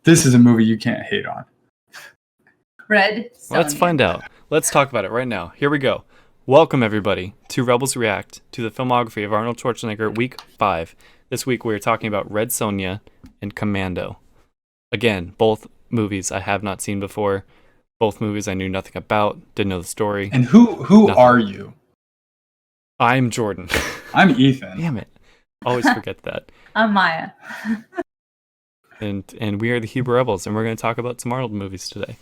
This is a movie you can't hate on. Red Sonja. Let's find out. Let's talk about it right now. Here we go. Welcome, everybody, to Rebels React to the filmography of Arnold Schwarzenegger, Week 5. This week we're talking about Red Sonja and Commando. Again, both movies I have not seen before. Both movies I knew nothing about, didn't know the story. And who are you? I'm Jordan. I'm Ethan. Damn it. Always forget that. I'm Maya. And we are the Hebrew Rebels, and we're going to talk about some Arnold movies today.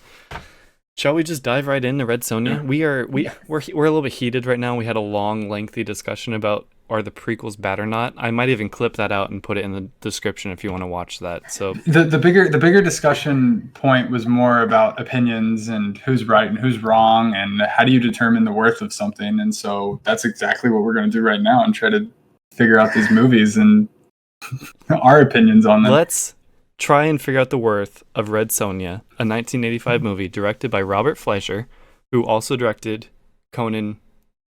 Shall we just dive right into Red Sonja? We're a little bit heated right now. We had a long, lengthy discussion about are the prequels bad or not. I might even clip that out and put it in the description if you want to watch that. So the bigger discussion point was more about opinions and who's right and who's wrong and how do you determine the worth of something. And so that's exactly what we're going to do right now and try to figure out these movies and our opinions on them. Let's try and figure out the worth of Red Sonja, a 1985 movie directed by Robert Fleischer, who also directed Conan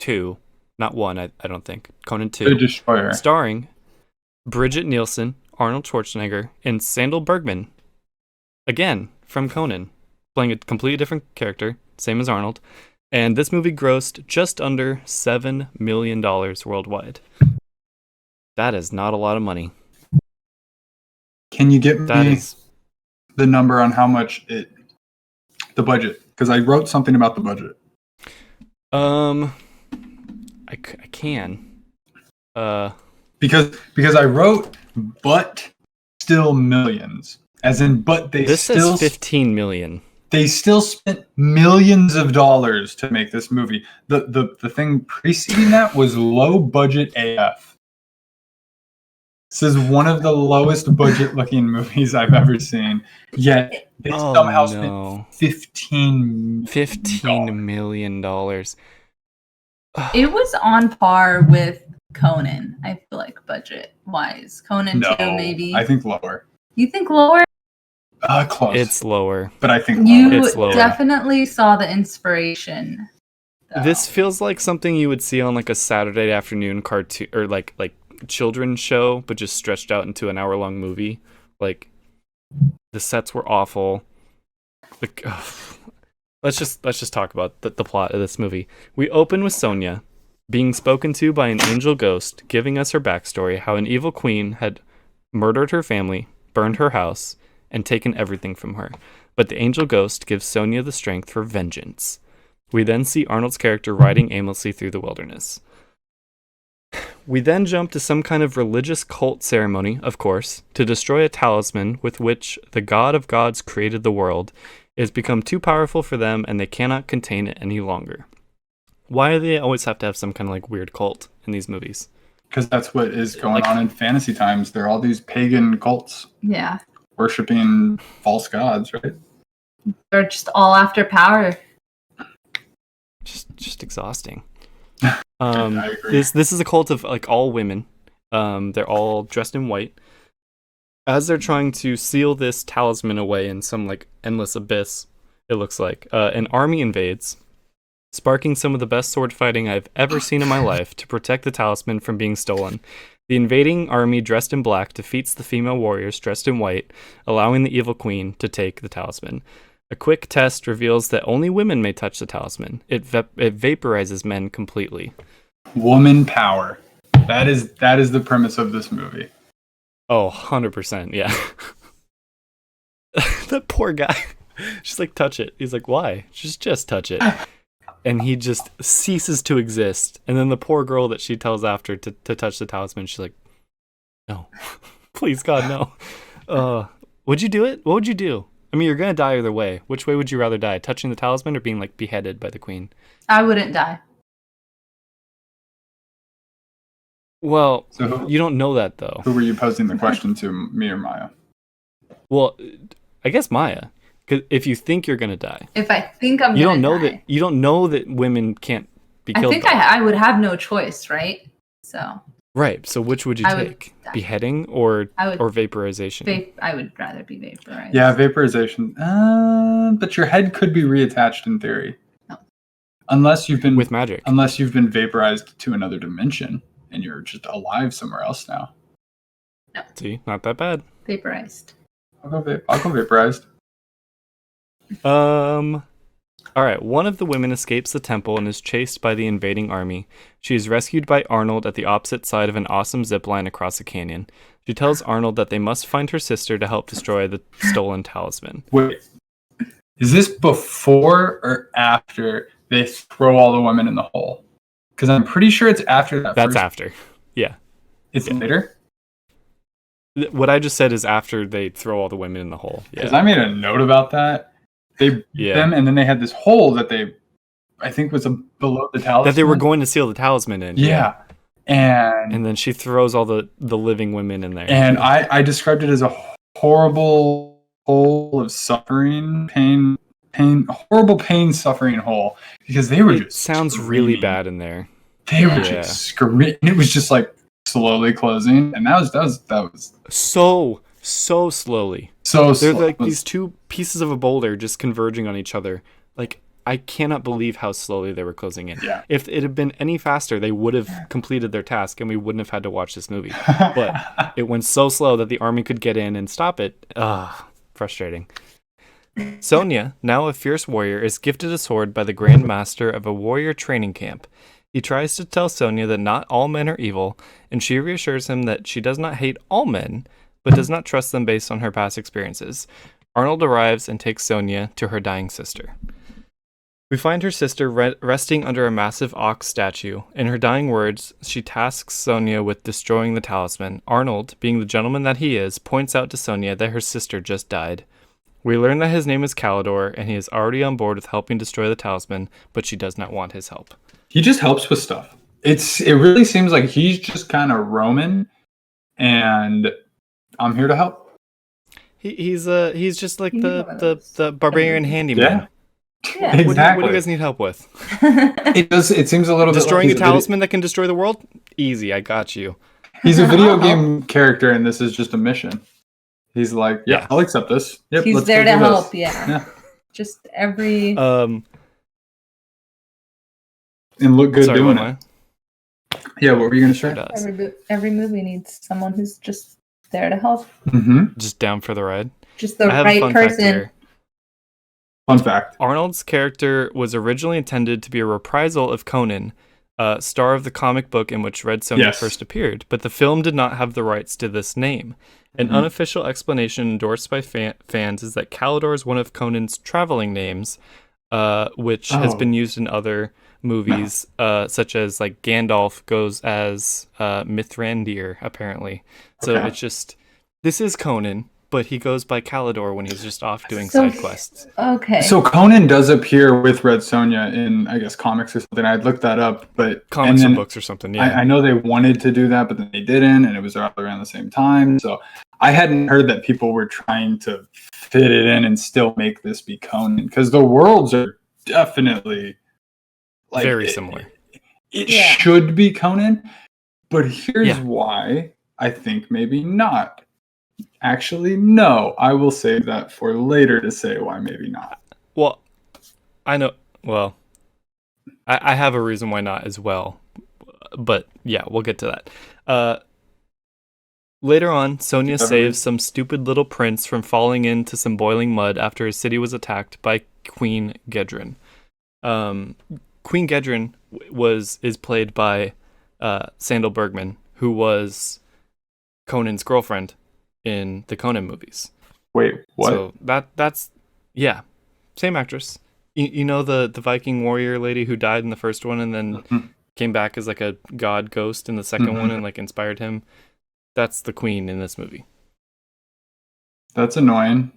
2, not 1, I don't think, Conan 2, The Destroyer, starring Bridget Nielsen, Arnold Schwarzenegger, and Sandal Bergman, again, from Conan, playing a completely different character, same as Arnold, and this movie grossed just under $7 million worldwide. That is not a lot of money. Can you get me the number on how much the budget? Because I wrote something about the budget. I can. Because I wrote, but still millions. As in, but they this still... says 15 million. They still spent millions of dollars to make this movie. The thing preceding that was low budget AF. This is one of the lowest budget looking movies I've ever seen. Yet they somehow spent $15 million. It was on par with Conan, I feel like, budget wise. Conan 2, maybe. I think lower. You think lower? Close. It's lower. But I think it's lower. Definitely saw the inspiration, though. This feels like something you would see on like a Saturday afternoon cartoon or like children's show, but just stretched out into an hour-long movie. Like, the sets were awful. Like, let's just talk about the plot of this movie. We open with Sonja being spoken to by an angel ghost, giving us her backstory, how an evil queen had murdered her family, burned her house, and taken everything from her. But the angel ghost gives Sonja the strength for vengeance. We then see Arnold's character riding aimlessly through the wilderness. We then jump to some kind of religious cult ceremony, of course, to destroy a talisman with which the god of gods created the world. It has become too powerful for them and they cannot contain it any longer. Why do they always have to have some kind of like weird cult in these movies? Because that's what is going on in fantasy times. There are all these pagan cults. Yeah. Worshipping false gods, right? They're just all after power. Just exhausting. I agree. This is a cult of like all women. They're all dressed in white. As they're trying to seal this talisman away in some like endless abyss, it looks like an army invades, sparking some of the best sword fighting I've ever seen in my life to protect the talisman from being stolen. The invading army dressed in black defeats the female warriors dressed in white, allowing the evil queen to take the talisman. A quick test reveals that only women may touch the talisman. It vaporizes men completely. Woman power. That is the premise of this movie. Oh, 100%, yeah. That poor guy. Just like, touch it. He's like, why? Just touch it. And he just ceases to exist. And then the poor girl that she tells after to touch the talisman, she's like, no. Please, God, no. Would you do it? What would you do? I mean, you're going to die either way. Which way would you rather die? Touching the talisman or being, like, beheaded by the queen? I wouldn't die. Well, you don't know that, though. Who were you posing the question to, me or Maya? Well, I guess Maya. Because if you think you're going to die. If I think I'm going to die. You don't know that women can't be killed. I think I would have no choice, right? So... Right. So which would you take? Beheading or vaporization? I would rather be vaporized. Yeah, vaporization. But your head could be reattached in theory. No. Unless you've been with magic. Unless you've been vaporized to another dimension and you're just alive somewhere else now. No. See, not that bad. Vaporized. I'll go vaporized. All right, one of the women escapes the temple and is chased by the invading army. She is rescued by Arnold at the opposite side of an awesome zip line across a canyon. She tells Arnold that they must find her sister to help destroy the stolen talisman. Wait, is this before or after they throw all the women in the hole? Because I'm pretty sure it's after that. That's after. Yeah. It's later? What I just said is after they throw all the women in the hole. Because I made a note about that. They beat them, and then they had this hole that I think was below the talisman. That they were going to seal the talisman in. Yeah. And then she throws all the living women in there. And I described it as a horrible hole of suffering, pain, horrible pain, suffering hole. Because they were just sounds screaming. Really bad in there. They were just screaming. It was just like slowly closing. And that was so slowly. They're like these two pieces of a boulder just converging on each other. Like, I cannot believe how slowly they were closing in. Yeah. If it had been any faster, they would have completed their task and we wouldn't have had to watch this movie. But it went so slow that the army could get in and stop it. Frustrating. Sonja, now a fierce warrior, is gifted a sword by the Grand Master of a warrior training camp. He tries to tell Sonja that not all men are evil, and she reassures him that she does not hate all men, but does not trust them based on her past experiences. Arnold arrives and takes Sonja to her dying sister. We find her sister resting under a massive ox statue. In her dying words, she tasks Sonja with destroying the talisman. Arnold, being the gentleman that he is, points out to Sonja that her sister just died. We learn that his name is Calidor, and he is already on board with helping destroy the talisman, but she does not want his help. He just helps with stuff. It really seems like he's just kind of roaming, and I'm here to help. He's just like the barbarian handyman. Yeah, exactly. What do you guys need help with? It seems a little destroying bit like the talisman that can destroy the world. Easy, I got you. He's a video game character, and this is just a mission. He's like, yeah, I'll accept this. Yep, he's there to help. Yeah. Just every and look good doing it. Yeah, what were you gonna say? Every movie needs someone who's just there to help. Mm-hmm. Just down for the ride. Just the right person. Fun fact. Arnold's character was originally intended to be a reprisal of Conan, star of the comic book in which Red Sonja first appeared, but the film did not have the rights to this name. An unofficial explanation endorsed by fans is that Calidor is one of Conan's traveling names, which has been used in other movies, such as like Gandalf goes as Mithrandir, apparently. So it's just, this is Conan, but he goes by Calidor when he's just off doing side quests. Okay. So Conan does appear with Red Sonja in, I guess, comics or something. I'd looked that up, but comics or books or something. Yeah, I know they wanted to do that, but then they didn't, and it was around the same time. So I hadn't heard that people were trying to fit it in and still make this be Conan, because the worlds are definitely like very similar. It should be Conan, but here's why I think maybe not. Actually, no. I will save that for later to say why maybe not. Well, I know. Well, I have a reason why not as well. But yeah, we'll get to that. Later on, Sonja saves some stupid little prince from falling into some boiling mud after his city was attacked by Queen Gedren. Queen Gedren is played by Sandal Bergman, who was Conan's girlfriend in the Conan movies. Wait, what? So that's same actress. You know the Viking warrior lady who died in the first one and then came back as like a god ghost in the second one and like inspired him. That's the queen in this movie. That's annoying.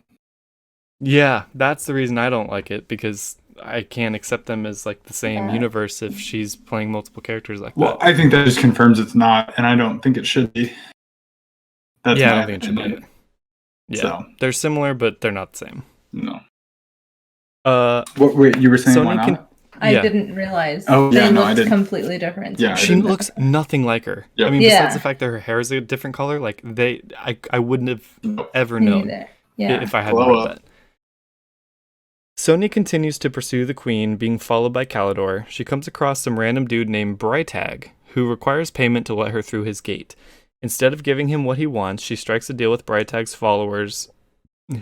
Yeah, that's the reason I don't like it, because I can't accept them as like the same universe if she's playing multiple characters like that. Well, I think that just confirms it's not, and I don't think it should be. That's I don't think it should be. Yeah, so. They're similar, but they're not the same. No. Wait, you were saying why not? I didn't realize. Oh, yeah, they no, I looked didn't. completely different. Yeah, she looks nothing like her. Yep. I mean, besides the fact that her hair is a different color, like I wouldn't have ever known if I hadn't read that. Sonja continues to pursue the queen, being followed by Calidor. She comes across some random dude named Brightag, who requires payment to let her through his gate. Instead of giving him what he wants, she strikes a deal with Brightag's followers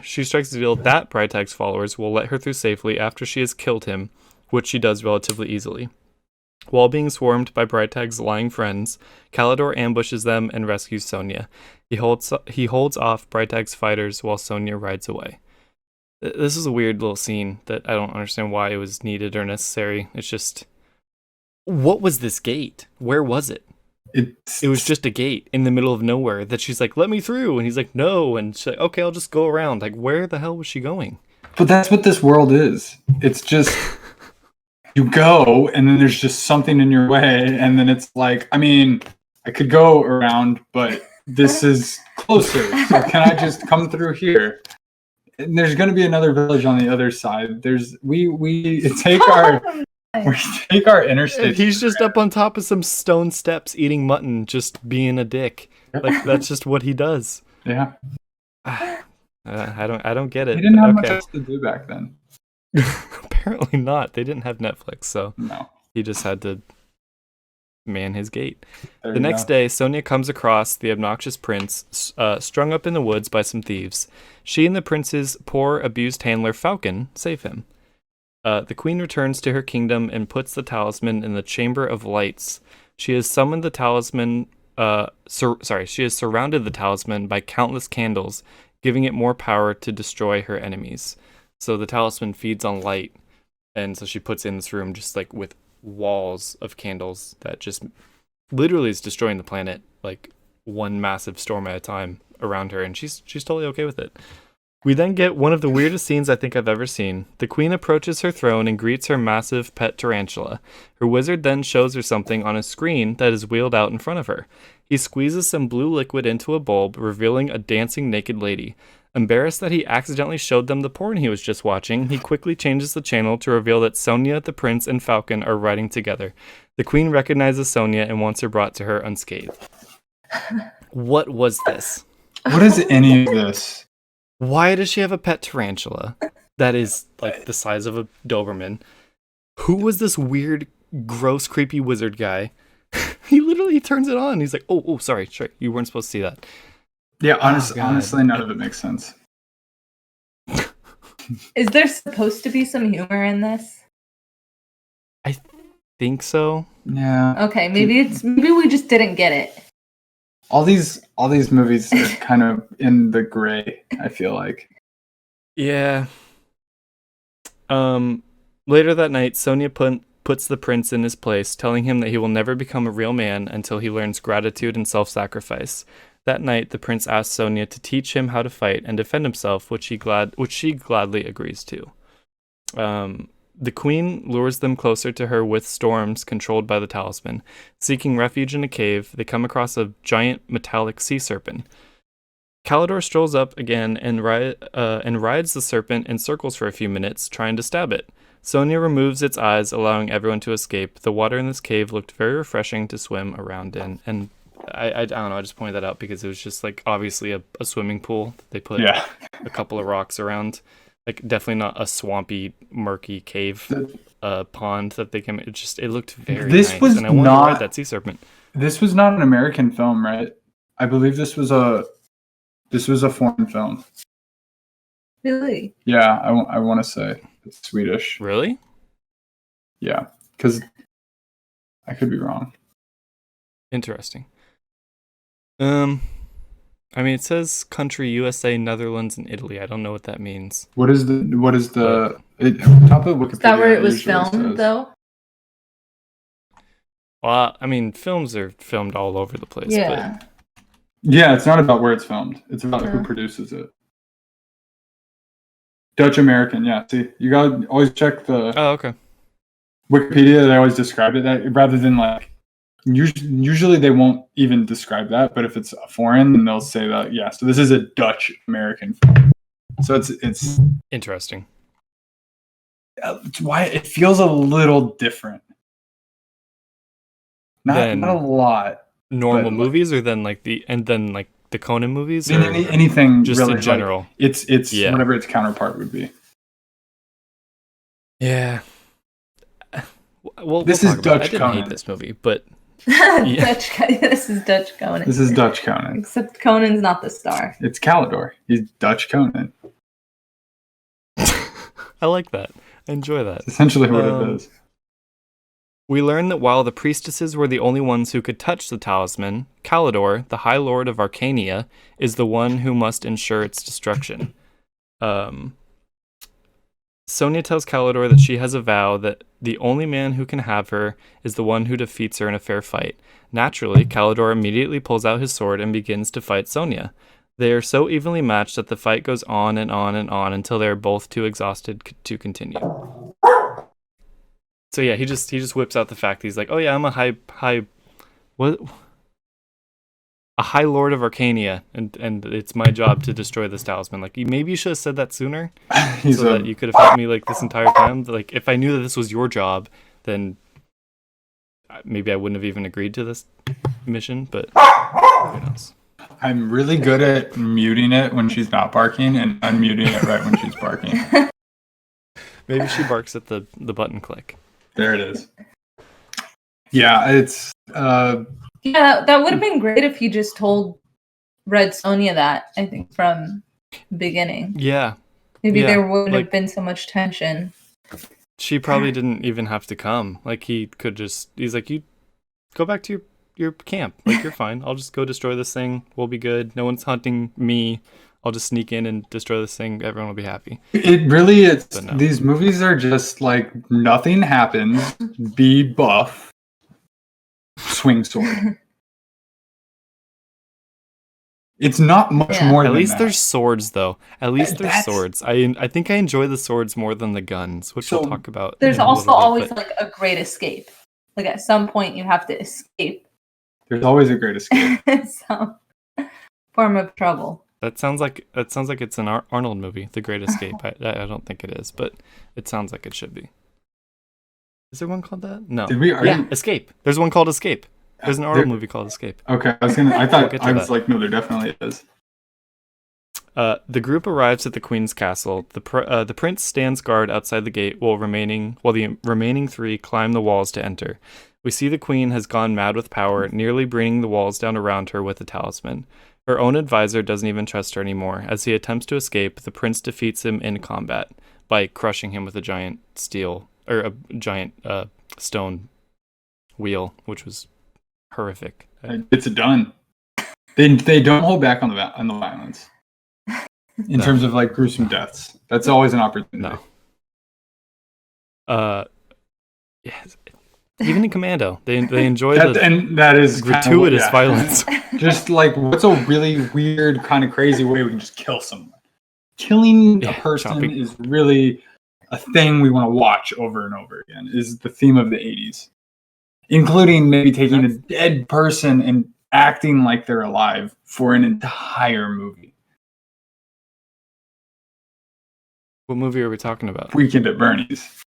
She strikes a deal that Breitag's followers will let her through safely after she has killed him, which she does relatively easily. While being swarmed by Breitag's lying friends, Kalidor ambushes them and rescues Sonja. He holds off Breitag's fighters while Sonja rides away. This is a weird little scene that I don't understand why it was needed or necessary. It's just... What was this gate? Where was it? It was just a gate in the middle of nowhere that she's like, let me through. And he's like, no. And she's like, okay, I'll just go around. Like, where the hell was she going? But that's what this world is. It's just... You go, and then there's just something in your way, and then it's like, I mean, I could go around, but this is closer, so can I just come through here? And there's going to be another village on the other side. We take our interstate. He's just up on top of some stone steps eating mutton, just being a dick. Like, that's just what he does. Yeah. I don't get it. He didn't have much else to do back then. Apparently not. They didn't have Netflix, so no. He just had to man his gate. The next day, Sonja comes across the obnoxious prince, strung up in the woods by some thieves. She and the prince's poor, abused handler, Falcon, save him. The queen returns to her kingdom and puts the talisman in the Chamber of Lights. She has summoned the talisman... she has surrounded the talisman by countless candles, giving it more power to destroy her enemies. So the talisman feeds on light, and so she puts in this room just like with walls of candles that just literally is destroying the planet, like one massive storm at a time around her, and she's totally okay with it. We then get one of the weirdest scenes I think I've ever seen. The queen approaches her throne and greets her massive pet tarantula. Her wizard then shows her something on a screen that is wheeled out in front of her. He squeezes some blue liquid into a bulb, revealing a dancing naked lady. Embarrassed that he accidentally showed them the porn he was just watching, he quickly changes the channel to reveal that Sonja, the prince, and Falcon are riding together. The queen recognizes Sonja and wants her brought to her unscathed. What was this? What is any of this? Why does she have a pet tarantula that is like the size of a Doberman? Who was this weird, gross, creepy wizard guy? He literally turns it on. He's like, oh, sorry, you weren't supposed to see that. Yeah, honestly, none of it makes sense. Is there supposed to be some humor in this? I think so. Yeah. Okay, maybe we just didn't get it. All these movies are kind of in the gray, I feel like. Yeah. Later that night, Sonja puts the prince in his place, telling him that he will never become a real man until he learns gratitude and self-sacrifice. That night, the prince asks Sonja to teach him how to fight and defend himself, which she gladly agrees to. The queen lures them closer to her with storms controlled by the talisman. Seeking refuge in a cave, they come across a giant metallic sea serpent. Kalidor strolls up again and rides the serpent in circles for a few minutes, trying to stab it. Sonja removes its eyes, allowing everyone to escape. The water in this cave looked very refreshing to swim around in, and I don't know, I just pointed that out because it was just like obviously a swimming pool. They put a couple of rocks around, like definitely not a swampy, murky cave pond that they came. It looked very nice. And I wanted to ride that sea serpent. This was not an American film, right? I believe this was a foreign film. Really? Yeah, I want to say it's Swedish. Really? Yeah, because I could be wrong. Interesting. I mean, it says country USA, Netherlands, and Italy. I don't know what that means. What is the top of Wikipedia? Is that where it was filmed, though? Well, I mean, films are filmed all over the place. Yeah. But... Yeah, it's not about where it's filmed. It's about who produces it. Dutch American, yeah. See, you gotta always check the okay. Wikipedia. They always describe it that rather than like. Usually they won't even describe that, but if it's a foreign, then they'll say that, yeah, so this is a Dutch American film. So it's interesting. It's why it feels a little different. Not a lot. Normal movies, or then like the Conan movies, or anything just really, in general. Like, it's whatever its counterpart would be. Yeah. Well, this is Dutch Conan. I didn't hate this movie, but This is Dutch Conan. This is Dutch Conan. Except Conan's not the star. It's Kalidor. He's Dutch Conan. I like that. I enjoy that. It's essentially what it is. We learn that while the priestesses were the only ones who could touch the talisman, Calidor, the High Lord of Arcania, is the one who must ensure its destruction. Sonja tells Calidor that she has a vow that the only man who can have her is the one who defeats her in a fair fight. Naturally, Calidor immediately pulls out his sword and begins to fight Sonja. They are so evenly matched that the fight goes on and on and on until they are both too exhausted to continue. So yeah, he just whips out the fact that he's like, oh yeah, I'm a high lord of Arcania, and it's my job to destroy this talisman. Like, maybe you should have said that sooner, that you could have helped me like this entire time. Like, if I knew that this was your job, then maybe I wouldn't have even agreed to this mission. But who knows? I'm really good at muting it when she's not barking and unmuting it right when she's barking. Maybe she barks at the button click. There it is. Yeah, it's Yeah, that would have been great if you just told Red Sonja that, I think, from the beginning. Yeah. Maybe there wouldn't have been so much tension. She probably didn't even have to come. Like, he's like, you go back to your camp. Like, you're fine. I'll just go destroy this thing. We'll be good. No one's hunting me. I'll just sneak in and destroy this thing. Everyone will be happy. These movies are just like, nothing happens. Be buff. Swing sword. It's not much more than that. At least there's swords, though. At least there's swords. I think I enjoy the swords more than the guns, which we'll talk about. There's also always like a great escape. Like, at some point you have to escape. There's always a great escape. Some form of trouble. That sounds like it's an Arnold movie, The Great Escape. I don't think it is, but it sounds like it should be. Is there one called that? No. Did we already? Yeah, Escape. There's one called Escape. There's an Arnold movie called Escape. Okay, I was no, there definitely is. The group arrives at the Queen's castle. The prince stands guard outside the gate while the remaining three climb the walls to enter. We see the Queen has gone mad with power, nearly bringing the walls down around her with the talisman. Her own advisor doesn't even trust her anymore. As he attempts to escape, the prince defeats him in combat by crushing him with a giant stone wheel, which was horrific. It's done. They don't hold back on the violence in terms of like gruesome deaths. That's always an opportunity. No. Yes. Even in Commando, they enjoy that is gratuitous violence. Just like, what's a really weird, kind of crazy way we can just kill someone? Killing a person is really a thing we want to watch over and over again. Is the theme of the 80s, including maybe taking a dead person and acting like they're alive for an entire movie. What movie are we talking about? Weekend at Bernie's.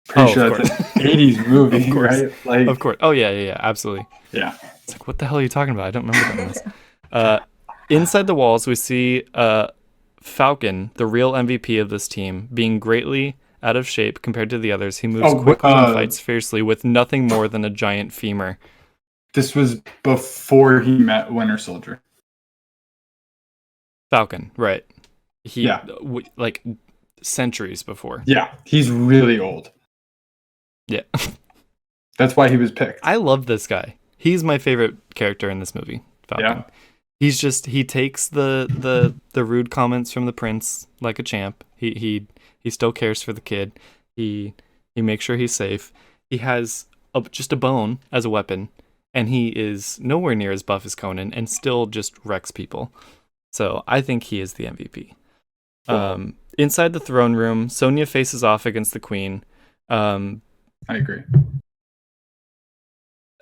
Pretty sure that's an 80s movie, of course. Right? Like, of course. Oh, yeah, absolutely. Yeah. It's like, what the hell are you talking about? I don't remember that. Inside the walls, we see Falcon, the real MVP of this team, being greatly out of shape compared to the others. He moves quickly and fights fiercely with nothing more than a giant femur. This was before he met Winter Soldier. Falcon, right. Like centuries before. Yeah, he's really old. Yeah. That's why he was picked. I love this guy. He's my favorite character in this movie, Falcon. Yeah. He takes the rude comments from the prince like a champ. He still cares for the kid. He makes sure he's safe. He has just a bone as a weapon, and he is nowhere near as buff as Conan and still just wrecks people. So I think he is the MVP. Inside the throne room, Sonja faces off against the Queen. I agree.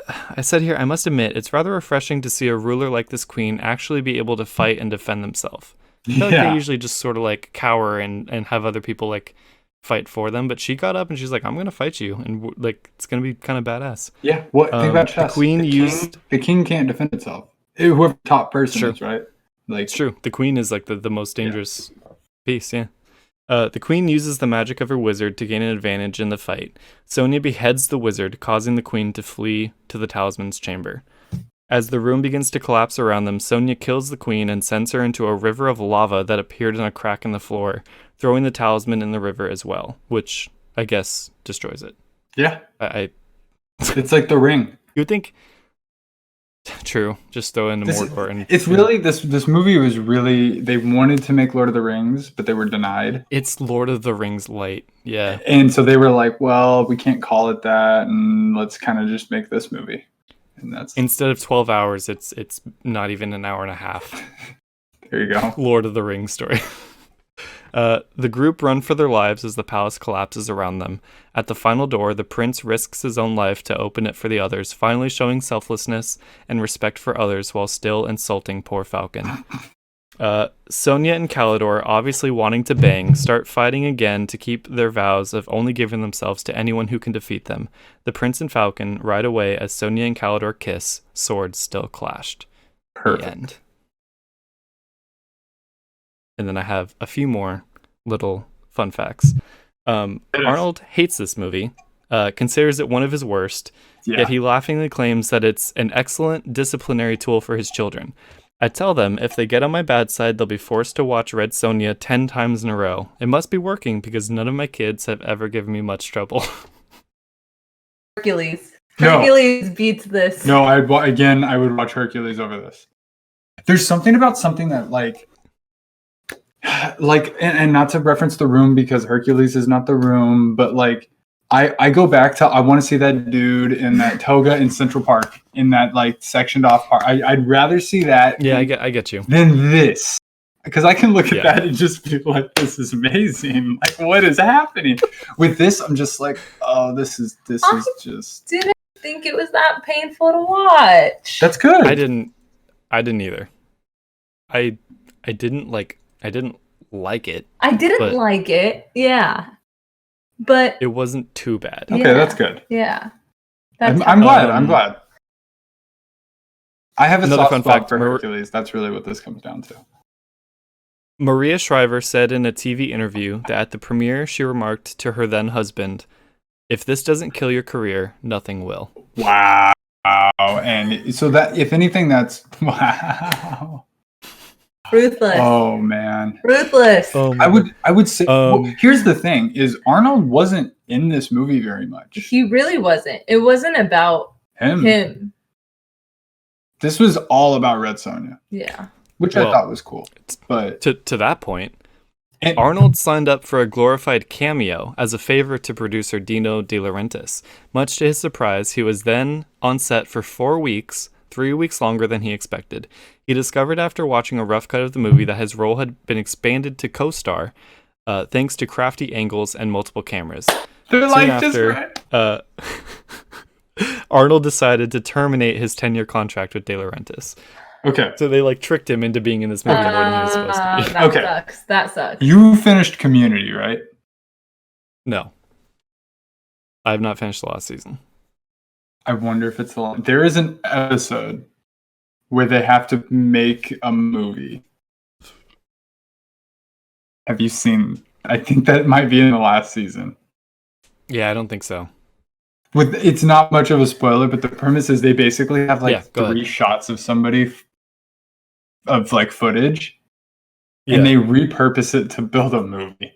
I said here, I must admit, it's rather refreshing to see a ruler like this Queen actually be able to fight and defend themselves. I feel like they usually just sort of like cower and have other people like fight for them, but she got up and she's like, I'm going to fight you, and like it's going to be kind of badass. Yeah, think about chess. The king can't defend itself. Whoever the top person is, right? Like, it's true. The Queen is like the most dangerous piece, yeah. The Queen uses the magic of her wizard to gain an advantage in the fight. Sonja beheads the wizard, causing the Queen to flee to the talisman's chamber. As the room begins to collapse around them, Sonja kills the queen and sends her into a river of lava that appeared in a crack in the floor, throwing the talisman in the river as well, which I guess destroys it. Yeah. I It's like The Ring. you would think. True. Just throw in This more is- core. And It's really this movie was really, they wanted to make Lord of the Rings, but they were denied. it's Lord of the Rings light. Yeah. And so they were like, well, we can't call it that, and let's kind of just make this movie. And that's Instead of 12 hours, it's not even an hour and a half. there you go. Lord of the Rings story. The group run for their lives as the palace collapses around them. At the final door, the prince risks his own life to open it for the others, finally showing selflessness and respect for others while still insulting poor Falcon. Sonja and Kalidor, obviously wanting to bang, start fighting again to keep their vows of only giving themselves to anyone who can defeat them. The prince and Falcon ride away as Sonja and Kalidor kiss, swords still clashed. Perfect. The end. And then I have a few more little fun facts. Arnold hates this movie, considers it one of his worst, Yeah. yet he laughingly claims that it's an excellent disciplinary tool for his children. I tell them if they get on my bad side, they'll be forced to watch Red Sonja 10 times in a row. It must be working because none of my kids have ever given me much trouble. Hercules. No. Hercules beats this. No, I would watch Hercules over this. There's something about something that and not to reference The Room because Hercules is not The Room, but like I go back to I want to see that dude in that toga in Central Park in that like sectioned off part. I'd rather see that. Yeah, I get you. Than this. Because I can look at Yeah. that and just be like, this is amazing. Like, what is happening? With this, I'm just like, oh, this is just Didn't think it was that painful to watch. that's good. I didn't either. I didn't like it. I didn't but- like it. Yeah. But It wasn't too bad. Okay, yeah. that's good. Yeah. I'm glad. I'm Um, glad. I have a another soft fun spot fact, for Hercules. That's really what this comes down to. Maria Shriver said in a TV interview that at the premiere she remarked to her then husband, "If this doesn't kill your career, nothing will." Wow. And so that, if anything, that's wow. Ruthless. Oh man. Ruthless. I would say. Well, Um, here's the thing: is Arnold wasn't in this movie very much. He really wasn't. It wasn't about him. This was all about Red Sonja, Yeah. which Well, I thought was cool. But to that point, and, Arnold signed up for a glorified cameo as a favor to producer Dino De Laurentiis. Much to his surprise, he was then on set for 4 weeks, 3 weeks longer than he expected. He discovered after watching a rough cut of the movie that his role had been expanded to co-star, thanks to crafty angles and multiple cameras. they're Soon like after, just Arnold decided to terminate his 10-year contract with De Laurentiis. okay. So they tricked him into being in this movie more than he was supposed to be. That Okay. sucks. That sucks. You finished Community, right? No. I have not finished the last season. I wonder if it's there is an episode where they have to make a movie. Have you seen? I think that might be in the last season. Yeah, I don't think so. It's not much of a spoiler, but the premise is they basically have Yeah, go 3 ahead. shots of somebody of footage, and they repurpose it to build a movie.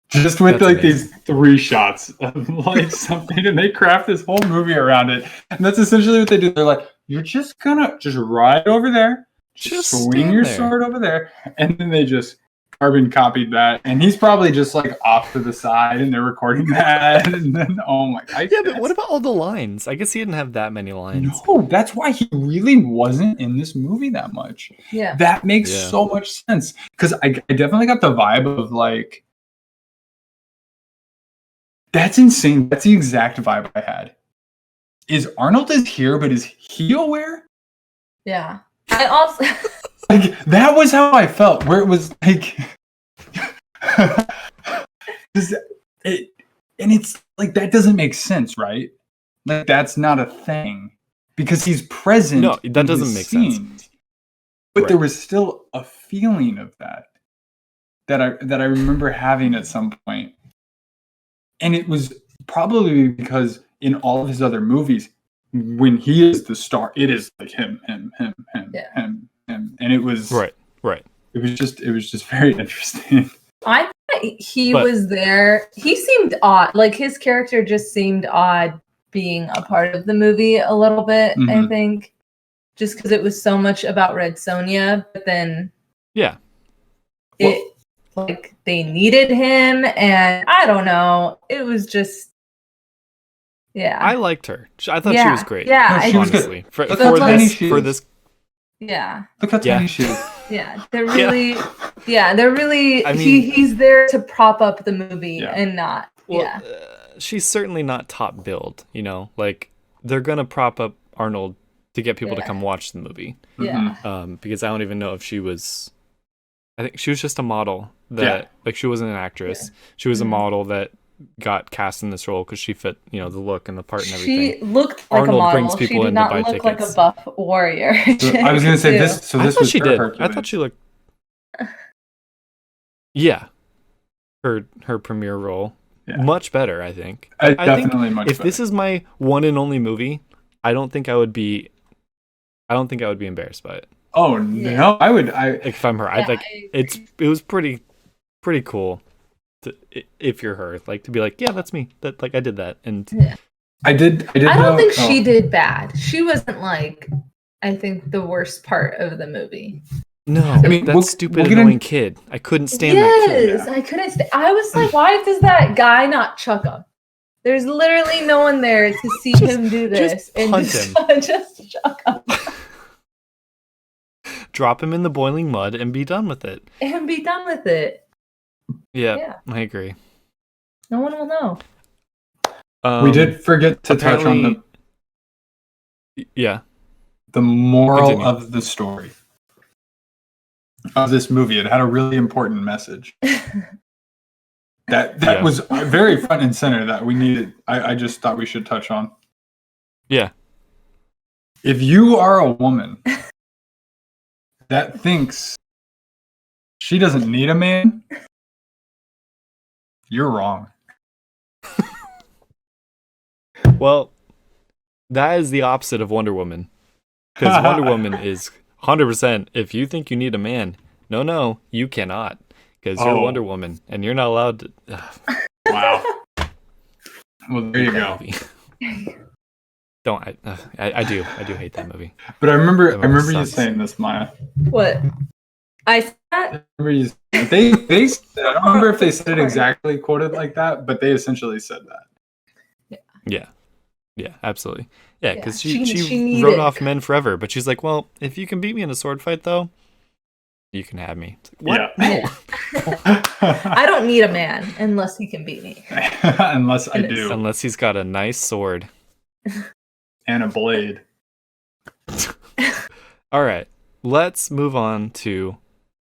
Just with That's amazing. these 3 shots of something, and they craft this whole movie around it. And that's essentially what they do. They're like, you're just gonna ride over there, Just swing stand your there. sword over there, and then they just carbon copied that. And he's probably just off to the side, and they're recording that. And then oh my god, Yeah, but what about all the lines? I guess he didn't have that many lines. No, that's why he really wasn't in this movie that much. Yeah. That makes Yeah. so much sense because I definitely got the vibe of that's insane. That's the exact vibe I had. Is Arnold is here, but is he aware? Yeah. I also That was how I felt. Where it was and it's that doesn't make sense, right? That's not a thing because he's present. No, that in doesn't his make sense. scenes. But Right. there was still a feeling of that I remember having at some point. And it was probably because in all of his other movies, when he is the star, it is like him, Yeah. him, and it was Right. It was just very interesting. I thought he was there. He seemed odd. Like his character just seemed odd being a part of the movie a little bit, I think. Just because it was so much about Red Sonja, but then like they needed him, and I don't know. It was just I liked her. I thought she was great. Yeah, no, she was honestly. good. For this. Yeah. Look how tiny she is. Yeah, they're really. Yeah, they're really. I mean, he's there to prop up the movie and not. Well, she's certainly not top billed. You know, like they're gonna prop up Arnold to get people to come watch the movie. Yeah. Because I don't even know if she was. I think she was just a model that like she wasn't an actress. She was a model that got cast in this role because she fit, the look and the part and everything. She looked like Arnold a model. brings people she did in not to buy look like tickets. a buff warrior. So I was gonna say this. So this I thought was she her did. Hercules. I thought she looked. Yeah, her premiere role much better. I think. I definitely think much if better. this is my one and only movie, I don't think I would be embarrassed by it. Oh no, I would. If I'm her, I think it was pretty cool. If you're her, like to be like, yeah, that's me. That like I did that, and I did. I don't think she did bad. She wasn't like I think the worst part of the movie. No, I mean that stupid annoying kid. I couldn't stand that kid. Yes, I couldn't. I was like, why does that guy not chuck him? There's literally no one there to see him do this, and just chuck him. Drop him in the boiling mud and be done with it. Yeah, I agree. No one will know. We did forget to touch on the moral of the story of this movie. It had a really important message that was very front and center that we needed. I just thought we should touch on. Yeah. If you are a woman that thinks she doesn't need a man, you're wrong. Well, that is the opposite of Wonder Woman. Because Wonder Woman is 100%, if you think you need a man, no, you cannot. Because you're Wonder Woman, and you're not allowed to... Wow. Well, there you go. I do hate that movie. But I remember you saying this, Maya. What? I said? I remember you, they I don't remember if they said it exactly quoted like that, but they essentially said that. Yeah, absolutely. Yeah, because she wrote off men forever, but she's like, well, if you can beat me in a sword fight, though, you can have me. Like, what? Yeah. No. I don't need a man unless he can beat me. Unless I do. Unless he's got a nice sword. And a blade. All right, let's move on to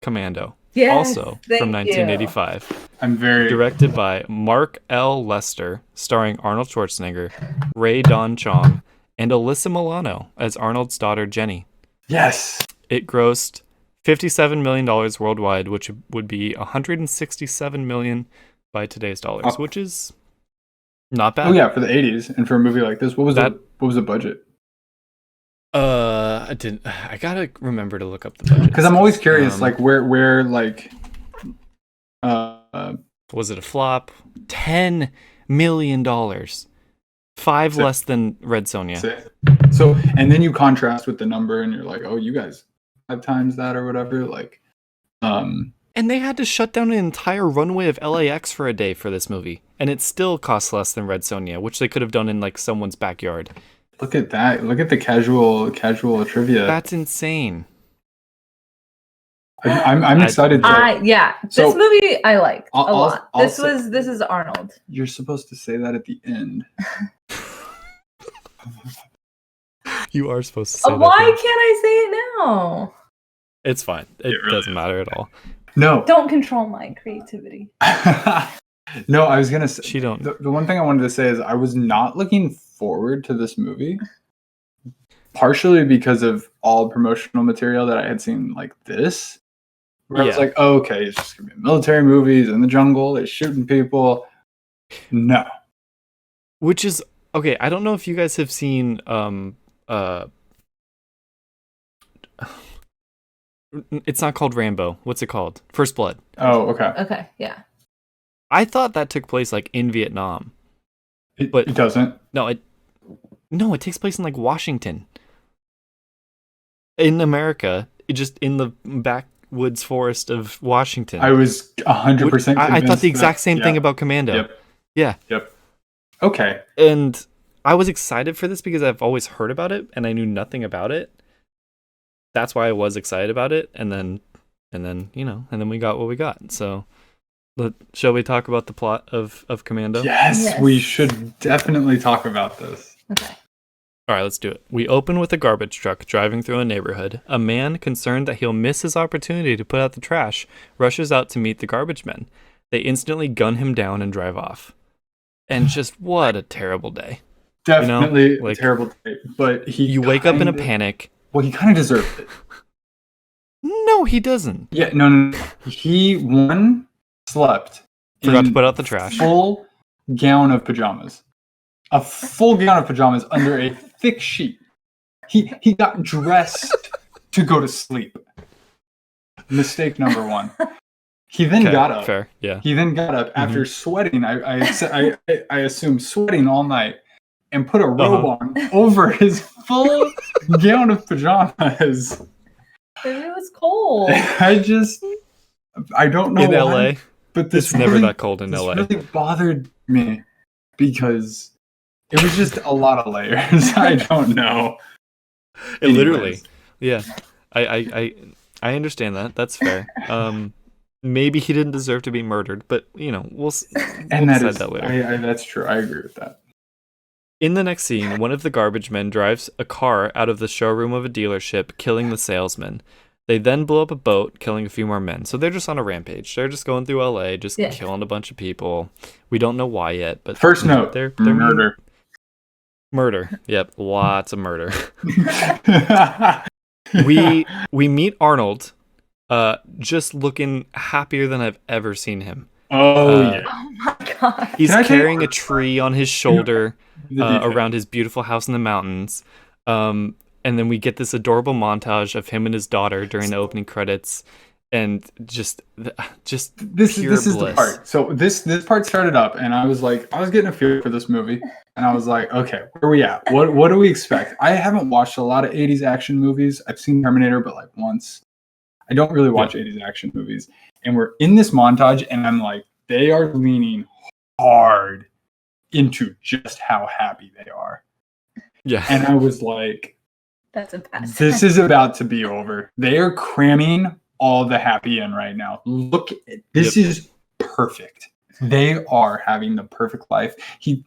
Commando. Yes, also from 1985. I'm very directed by Mark L. Lester, starring Arnold Schwarzenegger, Ray Don Chong, and Alyssa Milano as Arnold's daughter Jenny. Yes. It grossed $57 million worldwide, which would be $167 million by today's dollars, which is not bad. Oh yeah, for the 80s and for a movie like this, what was the budget? I gotta remember to look up the budget because I'm always curious, like where like was it a flop? $10 million, five less than Red Sonja. So, and then you contrast with the number, and you're like, oh, you guys 5 times that or whatever, like. And they had to shut down an entire runway of LAX for a day for this movie, and it still costs less than Red Sonja, which they could have done in like someone's backyard. Look at that! Look at the casual trivia. That's insane. I'm excited. This movie I liked a lot. This is Arnold. You're supposed to say that at the end. You are supposed to say that. Why can't I say it now? It's fine. It really doesn't matter at all. No. Don't control my creativity. No, I was gonna say. She don't. The one thing I wanted to say is I was not looking forward to this movie, partially because of all promotional material that I had seen like this. Where I was like, oh, okay, it's just gonna be military movies in the jungle, they're shooting people. No. Which is Okay, I don't know if you guys have seen it's not called Rambo. What's it called? First Blood. Oh, okay. Okay, yeah. I thought that took place like in Vietnam. But it doesn't. No, it takes place in like Washington. In America, just in the backwoods forest of Washington. I was 100%. I thought the exact same thing about Commando. Yep. Yeah. Yep. Okay. And I was excited for this because I've always heard about it and I knew nothing about it. That's why I was excited about it. And then we got what we got. So shall we talk about the plot of Commando? Yes, we should definitely talk about this. Okay. All right, let's do it. We open with a garbage truck driving through a neighborhood. A man, concerned that he'll miss his opportunity to put out the trash, rushes out to meet the garbage men. They instantly gun him down and drive off. And just what a terrible day. Definitely like, a terrible day. But you wake up in a panic. Well, he kind of deserved it. No, he doesn't. Yeah, no. He, slept. Forgot to put out the trash. Full gown of pajamas. A full gown of pajamas under a thick sheet. He got dressed to go to sleep. Mistake number one. He then got up. Fair, yeah. He then got up after sweating. I assume sweating all night, and put a robe on over his full gown of pajamas. Maybe it was cold. I don't know in why, LA, but this it's never that cold in LA. This really bothered me because it was just a lot of layers. I don't know. Literally, yeah. I understand that. That's fair. Maybe he didn't deserve to be murdered, but we'll decide that later. That's true. I agree with that. In the next scene, one of the garbage men drives a car out of the showroom of a dealership, killing the salesman. They then blow up a boat, killing a few more men. So they're just on a rampage. They're just going through LA, just killing a bunch of people. We don't know why yet, but first note, they're murder. Murder. Yep, lots of murder. we meet Arnold, just looking happier than I've ever seen him. Yeah. Oh my god. He's carrying a tree on his shoulder around his beautiful house in the mountains. And then we get this adorable montage of him and his daughter during the opening credits, and just this bliss. is the part. So this part started up, and I was getting a feel for this movie, and I was like, okay, where are we at? What do we expect? I haven't watched a lot of 80s action movies. I've seen Terminator, but like once. I don't really watch 80s action movies, and we're in this montage, and I'm like, they are leaning hard into just how happy they are. Yeah, and I was like, that's a bad sign. This is about to be over. They are cramming all the happy in right now. Look, this is perfect. They are having the perfect life.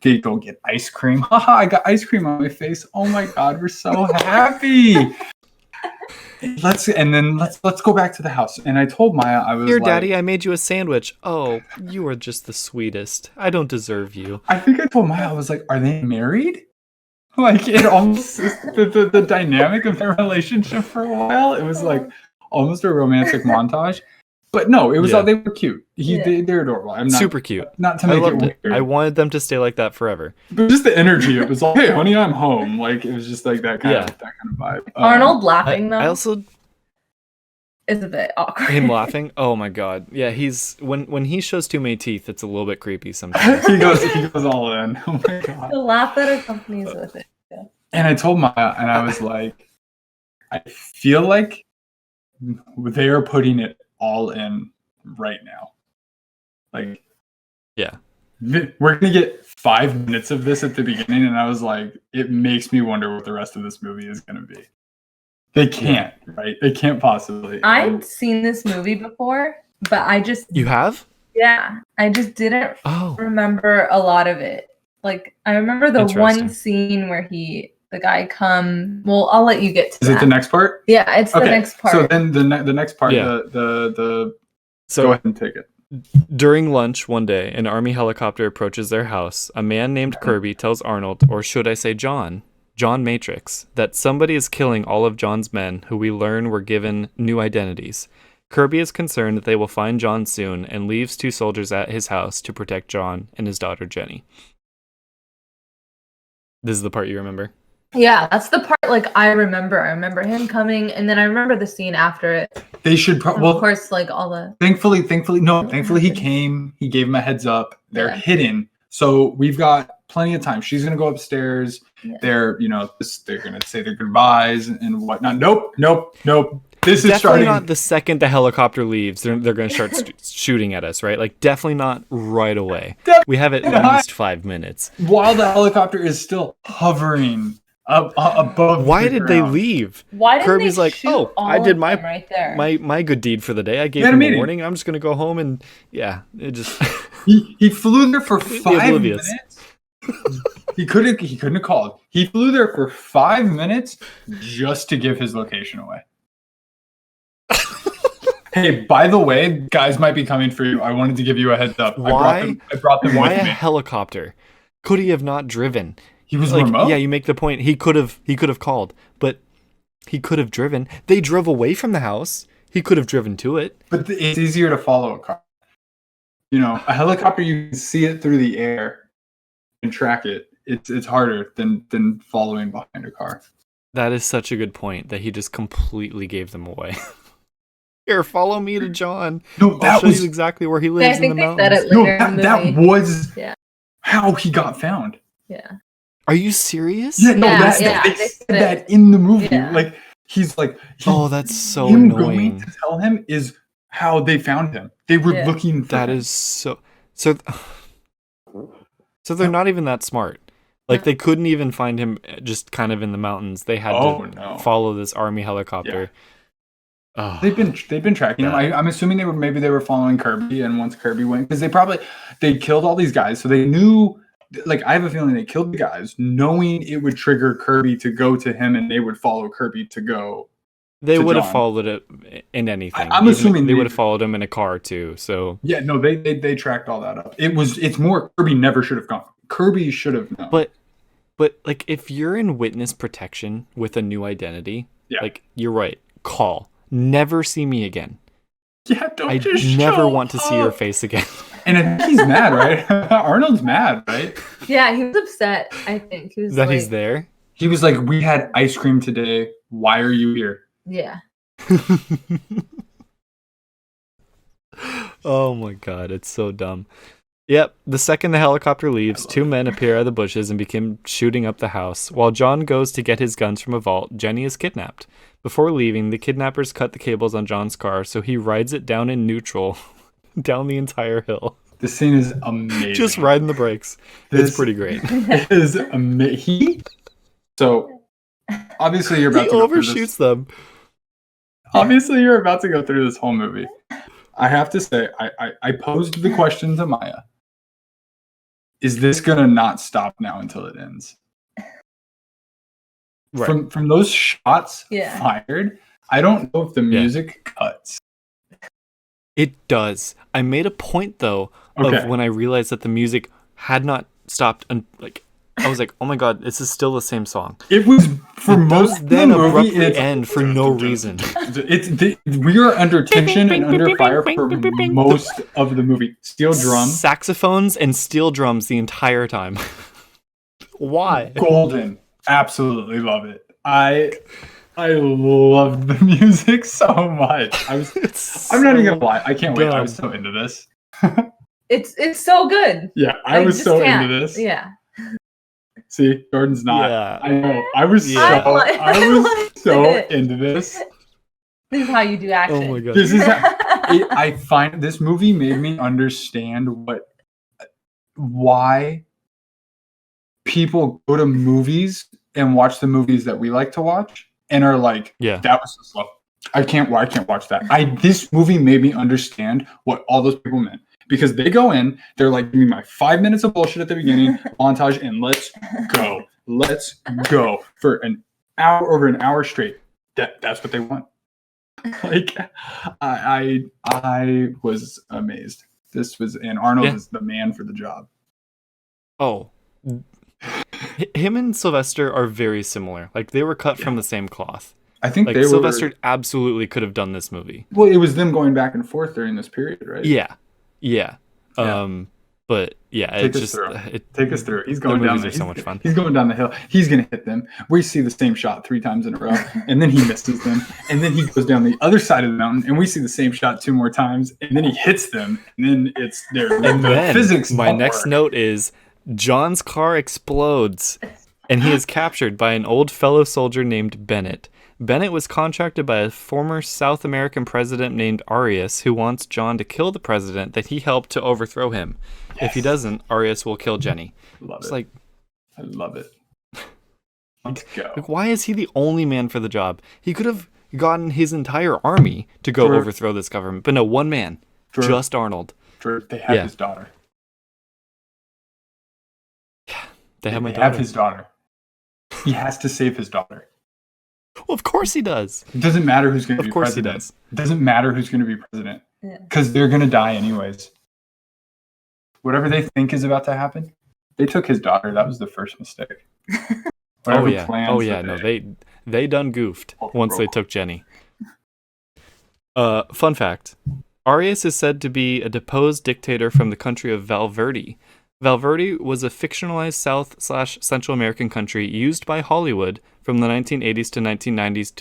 They go get ice cream. Haha, I got ice cream on my face. Oh my god, we're so happy. Let's go back to the house. And I told Maya, I was here, like, Daddy, I made you a sandwich. Oh, you are just the sweetest. I don't deserve you. I think I told Maya, I was like, are they married? Like, it almost the dynamic of their relationship for a while. It was like almost a romantic montage. But no, it was all, they were cute. They're adorable. I'm not super cute. Not to make it weird. I wanted them to stay like that forever. But just the energy, it was like, hey, honey, I'm home. Like, it was just like that kind of vibe. Arnold laughing though. I also is a bit awkward. Him laughing? Oh my god. Yeah, he's when he shows too many teeth, it's a little bit creepy sometimes. he goes all in. Oh my god. The laugh that accompanies with it. Yeah. And I told Maya, and I was like, I feel like they are putting it all in right now. Like, yeah. We're gonna get 5 minutes of this at the beginning, and I was like, it makes me wonder what the rest of this movie is gonna be. They can't, right? They can't possibly. I'd seen this movie before, but I just... You have? Yeah. I just didn't remember a lot of it. Like, I remember the one scene where the guy come... Well, I'll let you get to that. Is it the next part? Yeah, it's the next part. So then the next part, so go ahead and take it. During lunch one day, an army helicopter approaches their house. A man named Kirby tells Arnold, or should I say John Matrix, that somebody is killing all of John's men, who we learn were given new identities. Kirby is concerned that they will find John soon and leaves 2 soldiers at his house to protect John and his daughter Jenny. This is the part you remember? Yeah, that's the part like I remember. I remember him coming, and then I remember the scene after it. They should Of course, like all the. Thankfully, he came. He gave him a heads up. They're hidden, so we've got plenty of time. She's gonna go upstairs. Yeah. They're gonna say their goodbyes and whatnot. Nope. This is definitely not the second the helicopter leaves. They're going to start shooting at us, right? Like definitely not right away. We have at least 5 minutes while the helicopter is still hovering above. Why did they leave? Why did Kirby's they like, shoot I did my right there? my good deed for the day. I gave him a warning. I'm just going to go home and it just. he flew there for 5 minutes. He couldn't have called. He flew there for 5 minutes just to give his location away. Hey, by the way, guys might be coming for you. I wanted to give you a heads up. Why? I brought them why with a me. helicopter? Could he have not driven? He was remote. Yeah, you make the point. He could have called, but he could have driven. They drove away from the house. He could have driven to it. But it's easier to follow a car. A helicopter, you can see it through the air and track it. It's harder than following behind a car. That is such a good point that he just completely gave them away. Here, follow me to John. No, I'll show you exactly where he lives in the mountains. That was how he got found. Yeah. Are you serious? Yeah, no, they said that in the movie. Yeah. Like he's like, that's so annoying. Going to tell him is how they found him. They were looking for him. Is so. So they're not even that smart. Like they couldn't even find him just kind of in the mountains. They had to follow this army helicopter. Yeah. Oh, they've been tracking him. I'm assuming they were following Kirby, and once Kirby went, because they killed all these guys, so they knew. Like I have a feeling they killed the guys, knowing it would trigger Kirby to go to him, and they would follow Kirby to go. They would have followed it in anything. I'm assuming they would have folled him in a car too. So yeah, no, they tracked all that up. It's more Kirby never should have gone. Kirby should have known. But like if you're in witness protection with a new identity, like you're right, call. Never see me again. Yeah, I never want to see your face again. And I think he's mad, right? Arnold's mad, right? Yeah, he was upset, I think. He was that he's there? He was like, we had ice cream today. Why are you here? Yeah. Oh my god, it's so dumb. Yep, the second the helicopter leaves, two men appear out of the bushes and begin shooting up the house. While John goes to get his guns from a vault, Jenny is kidnapped. Before leaving, the kidnappers cut the cables on John's car, so he rides it down in neutral, down the entire hill. The scene is amazing. Just riding the brakes. It's pretty great. It is amazing. So, obviously you're about to go overshoots them. Obviously you're about to go through this whole movie. I have to say, I posed the question to Maya. Is this gonna not stop now until it ends? Right. From those shots fired, I don't know if the music cuts. It does. I made a point though of when I realized that the music had not stopped, and I was like, "Oh my god, this is still the same song." It was for most. Then abruptly end for no reason. We are under tension and under fire for most of the movie. Steel drums, saxophones, and steel drums the entire time. Why? Golden. Absolutely love it. I loved the music so much. I'm not even gonna lie. I can't wait. I was so into this. It's so good. Yeah, I was so into this. Yeah. See, Jordan's not. Yeah. I know. I was so into this. This is how you do action. Oh my god. This is I find this movie made me understand why people go to movies and watch the movies that we like to watch and are like, that was so slow. I can't watch that. This movie made me understand what all those people meant. Because they go in, they're like, give me my 5 minutes of bullshit at the beginning, montage, and let's go for an hour, over an hour straight. That's what they want. Like, I was amazed. And Arnold is the man for the job. Oh, him and Sylvester are very similar. Like they were cut from the same cloth. I think Sylvester absolutely could have done this movie. Well, it was them going back and forth during this period, right? Yeah. But But yeah, Take us through. He's going down. Movies are so much fun. He's going down the hill. He's gonna hit them. We see the same shot 3 times in a row, and then he misses them. And then he goes down the other side of the mountain, and we see the same shot 2 more times, and then he hits them, and then it's there. And then physics. My next note is John's car explodes, and he is captured by an old fellow soldier named Bennett. Bennett was contracted by a former South American president named Arias, who wants John to kill the president that he helped to overthrow him. Yes. If he doesn't, Arias will kill Jenny. I love it. Let's go. Like, why is he the only man for the job? He could have gotten his entire army to go overthrow this government, but no, one man, just Arnold. They have his daughter. Yeah, they have his daughter. He has to save his daughter. Well, of course he does. It doesn't matter who's going to be president. Of course he does. It doesn't matter who's going to be president. Because they're going to die anyways. Whatever they think is about to happen, they took his daughter. That was the first mistake. Oh yeah. No, they done goofed once they took Jenny. Fun fact. Arias is said to be a deposed dictator from the country of Valverde. Valverde was a fictionalized South/Central American country used by Hollywood from the 1980s to 1990s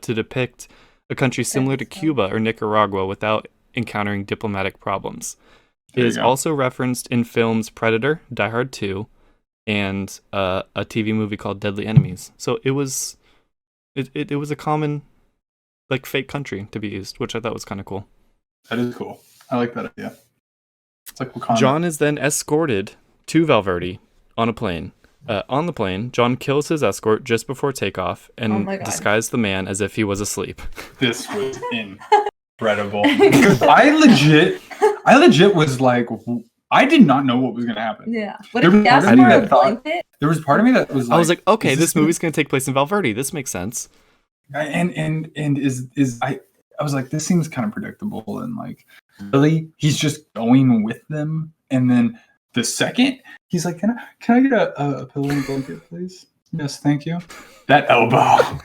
to depict a country similar to Cuba or Nicaragua without encountering diplomatic problems. It is also referenced in films Predator, Die Hard 2, and a TV movie called Deadly Enemies. So it was a common fake country to be used, which I thought was kind of cool. That is cool. I like that idea. It's like Wakanda. John is then escorted to Valverde on a plane. On the plane, John kills his escort just before takeoff and disguised the man as if he was asleep. This was incredible. Because I legit was like, I did not know what was going to happen. Yeah. What if he asked for a blanket? There was part of me that was like, I was like, okay, this movie's going to take place in Valverde. This makes sense. I was like, this seems kind of predictable, and like, really, he's just going with them, and then the second he's like, can I get a pillow and blanket, please? Yes, thank you. That elbow,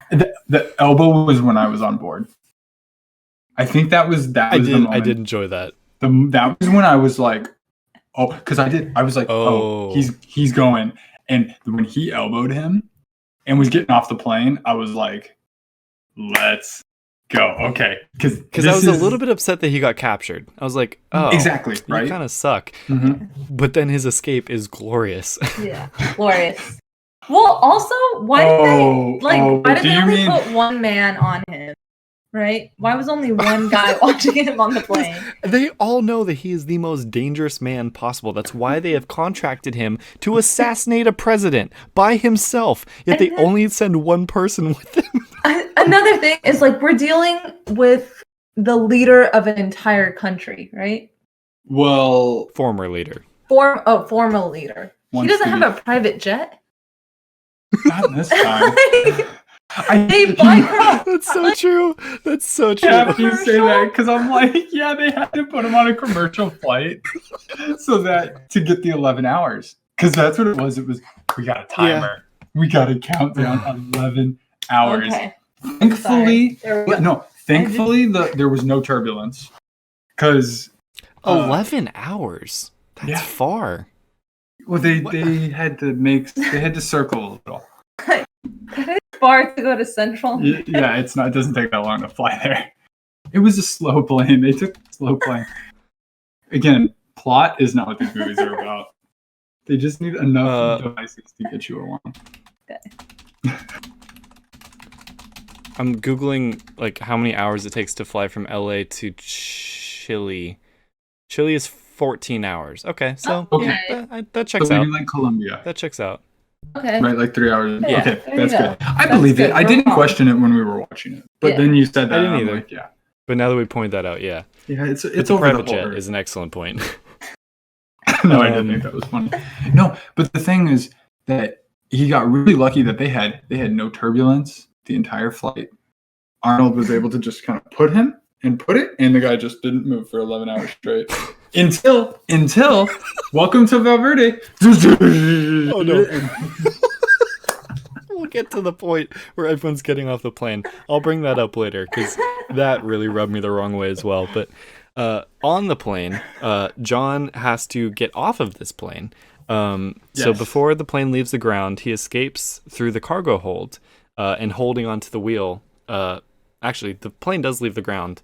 the elbow was when I was on board. I think that was the moment. I did enjoy that. That was when I was like, oh, because I was like, oh, he's going, and when he elbowed him and was getting off the plane, I was like, let's go. Okay. Because I was a little bit upset that he got captured. I was like, oh, exactly, right? You kind of suck. Mm-hmm. But then his escape is glorious. Yeah, glorious. Well, also, why did they only put one man on him? Right? Why was only one guy watching him on the plane? They all know that he is the most dangerous man possible. That's why they have contracted him to assassinate a president by himself. Yet they only send one person with him. Another thing is, like, we're dealing with the leader of an entire country, right? Well, former leader. Former leader. He doesn't have a private jet. Not this time. They buy crap. That's so true. That's so true. Yeah, you say that because I'm like, yeah, they had to put him on a commercial flight so that to get the 11 hours. Because that's what it was. It was, we got a timer. Yeah. We got a countdown 11 hours. Okay. Thankfully, there was no turbulence. Because 11 hours. That's far. Well, they had to circle a little. That is far to go to Central. Yeah, it doesn't take that long to fly there. It was a slow plane. They took a slow plane. Again, plot is not what these movies are about. They just need enough devices to get you along. Okay. I'm Googling how many hours it takes to fly from LA to Chile. Chile is 14 hours. Okay, so yeah, that checks out. Like Colombia. That checks out. Okay. Right, like 3 hours. Yeah, okay, that's good. I believed it. I didn't question it when we were watching it, but then you said that. I didn't either. Like, yeah. But now that we pointed that out, yeah. Yeah, it's the over private the jet is an excellent point. No, I didn't think that was funny. No, but the thing is that he got really lucky that they had no turbulence the entire flight. Arnold was able to just kind of put him and put it, and the guy just didn't move for 11 hours straight. Until welcome to Valverde. Oh no. We'll get to the point where everyone's getting off the plane. I'll bring that up later because that really rubbed me the wrong way as well. But On the plane, John has to get off of this plane. So Yes. before the plane leaves the ground, he escapes through the cargo hold and holding onto the wheel. Actually, the plane does leave the ground,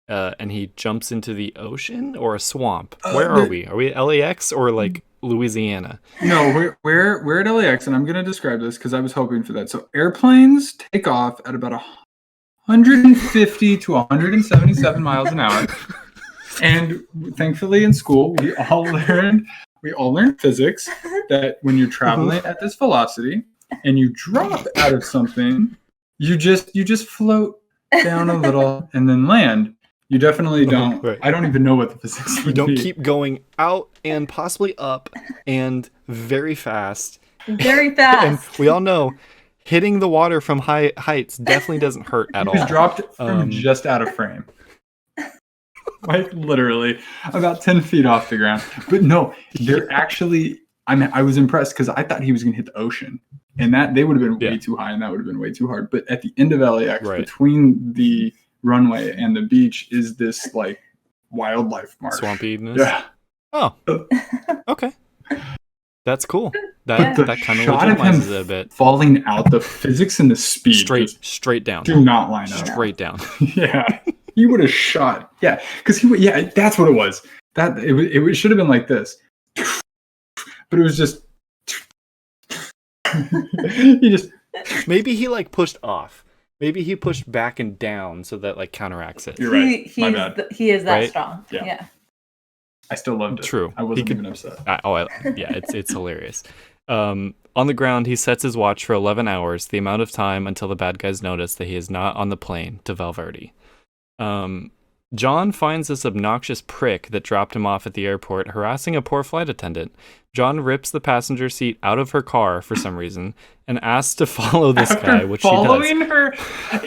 and he jumps into the ocean or a swamp. Where are we? Are we at LAX or like Louisiana? No, we're at LAX, and I'm going to describe this because I was hoping for that. So airplanes take off at about 150 to 177 miles an hour. And thankfully in school, we all learned physics that when you're traveling at this velocity and you drop out of something, you just float down a little and then land. You definitely don't. Right. I don't even know what the physics You would don't be. keep going out and possibly up and very fast. Very And fast. we all know hitting the water from high heights definitely doesn't hurt at He all. was dropped from just out of frame. Like literally about 10 feet off the ground. But no, they're actually, I was impressed because I thought he was going to hit the ocean. And that they would have been way too high and that would have been way too hard. But at the end of LAX, between the runway and the beach, is this like wildlife marsh. Swampiness? Yeah. Oh. Okay. That's cool. But That kind of shot of him legitimizes it a bit. falling out, the physics and the speed Straight down. do not line up. Straight down. Yeah. He would have shot. Yeah. Because that's what it was. That it should have been like this. But it was just he just Maybe he like pushed off. Maybe he pushed back and down so that like counteracts it. You're right. My bad. He is that Right? strong. Yeah. Yeah. I still loved it. True. I wasn't even upset. It's hilarious. On the ground, he sets his watch for 11 hours, the amount of time until the bad guys notice that he is not on the plane to Valverde. John finds this obnoxious prick that dropped him off at the airport harassing a poor flight attendant. John rips the passenger seat out of her car for some reason and asks to follow this guy, which she does. Following her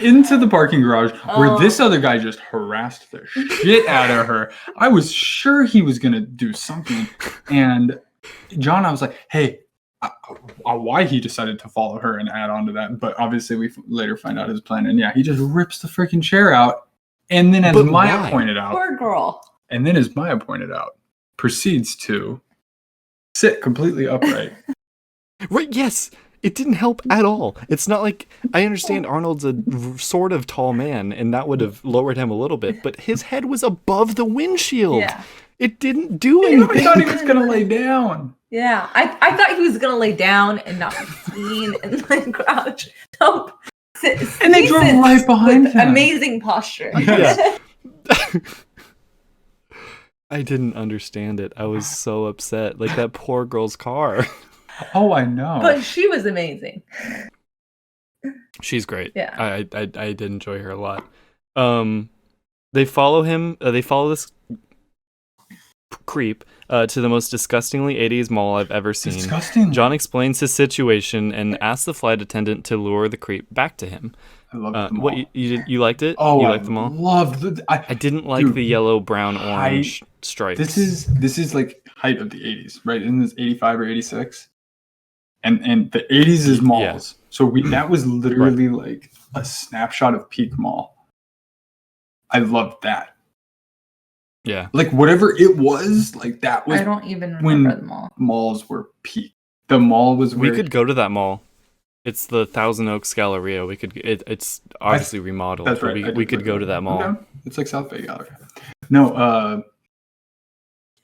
into the parking garage where this other guy just harassed the shit out of her. I was sure he was going to do something. And John, I was like, hey, why he decided to follow her and add on to that. But obviously we later find out his plan. And yeah, he just rips the freaking chair out. And then as Maya pointed out, Poor girl. and then as Maya pointed out, proceeds to sit completely upright. Right, yes. It didn't help at all. It's not like, I understand Arnold's a sort of tall man, and that would have lowered him a little bit, but his head was above the windshield. Yeah. It didn't do I anything. thought he was going to lay down. Yeah. I thought he was gonna lay down and not be seen and like crouch. Nope. And they drove right behind him. Amazing posture. Yeah. I didn't understand it. I was so upset. Like that poor girl's car. Oh, I know. But she was amazing. She's great. Yeah. I did enjoy her a lot. They follow him. They follow this creep to the most disgustingly 80s mall I've ever seen. Disgusting. John explains his situation and asks the flight attendant to lure the creep back to him. I love the mall. What you liked it? Oh, you liked them all? Loved I didn't like the yellow, brown, orange stripes. This is like height of the 80s, right? Isn't this 85 or 86? And the 80s is malls. Yeah. So that was literally like a snapshot of peak mall. I loved that. Yeah. Like whatever it was, like that was I don't even remember the mall. Malls were peak. The mall was where We could go to that mall. It's the Thousand Oaks Galleria. We could. It's obviously remodeled. That's right. We could go to that mall. Okay. It's like South Bay Gallery. No,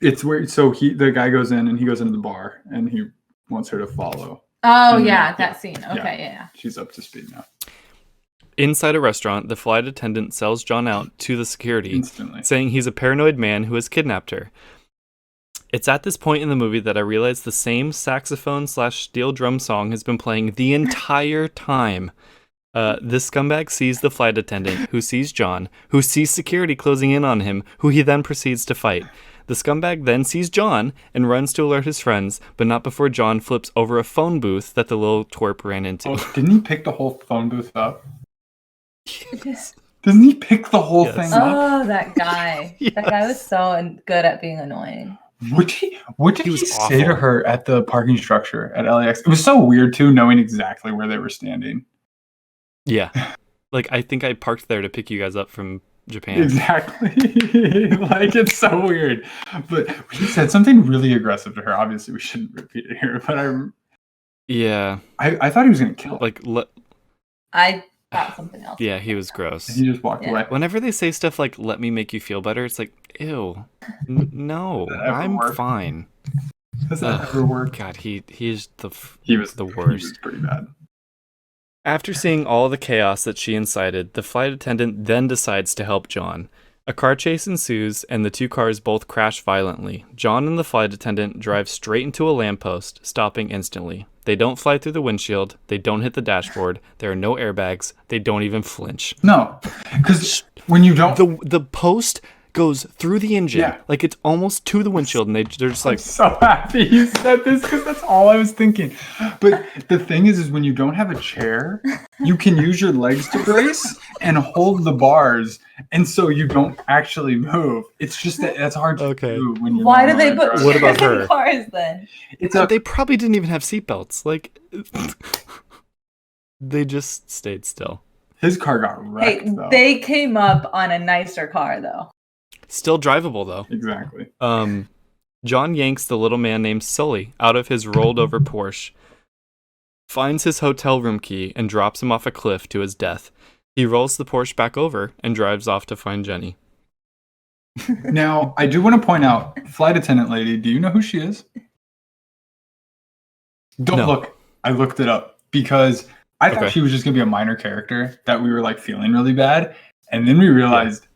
it's where the guy goes in and he goes into the bar and he wants her to follow. Oh And yeah, that scene. Okay, yeah. She's up to speed now. Inside a restaurant, the flight attendant sells John out to the security, Instantly. saying he's a paranoid man who has kidnapped her. It's at this point in the movie that I realize the same saxophone/steel drum song has been playing the entire time. This scumbag sees the flight attendant, who sees John, who sees security closing in on him, who he then proceeds to fight. The scumbag then sees John and runs to alert his friends, but not before John flips over a phone booth that the little twerp ran into. Oh, didn't he pick the whole phone booth up? Yes. Doesn't he pick the whole thing up? Oh, that guy. Yes. That guy was so good at being annoying. What did he was say to awful. her at the parking structure at LAX? It was so weird too, knowing exactly where they were standing. Yeah. Like, I think I parked there to pick you guys up from Japan. Exactly. Like, it's so weird. But he said something really aggressive to her. Obviously, we shouldn't repeat it here, but I thought he was going to kill her. Like, I thought something else. yeah, he was gross. And he just walked away. Whenever they say stuff like "let me make you feel better," it's like, ew, no, I'm fine. Does that ever work? God, he was the worst. He was pretty bad. After seeing all the chaos that she incited, the flight attendant then decides to help John. A car chase ensues, and the two cars both crash violently. John and the flight attendant drive straight into a lamppost, stopping instantly. They don't fly through the windshield. They don't hit the dashboard. There are no airbags. They don't even flinch. No, because when you don't... The post goes through the engine, like it's almost to the windshield, and they're just like... I'm so happy you said this, because that's all I was thinking. But the thing is when you don't have a chair, you can use your legs to brace and hold the bars, and so you don't actually move. It's just that's hard to do when you're... Why do they put What about her? cars then? They probably didn't even have seatbelts. Like, they just stayed still. His car got wrecked, though. They came up on a nicer car, though. Still drivable, though. Exactly. John yanks the little man named Sully out of his rolled over Porsche, finds his hotel room key, and drops him off a cliff to his death. He rolls the Porsche back over and drives off to find Jenny. Now, I do want to point out, flight attendant lady, do you know who she is? Don't look. I looked it up because I thought she was just going to be a minor character that we were like feeling really bad. And then we realized,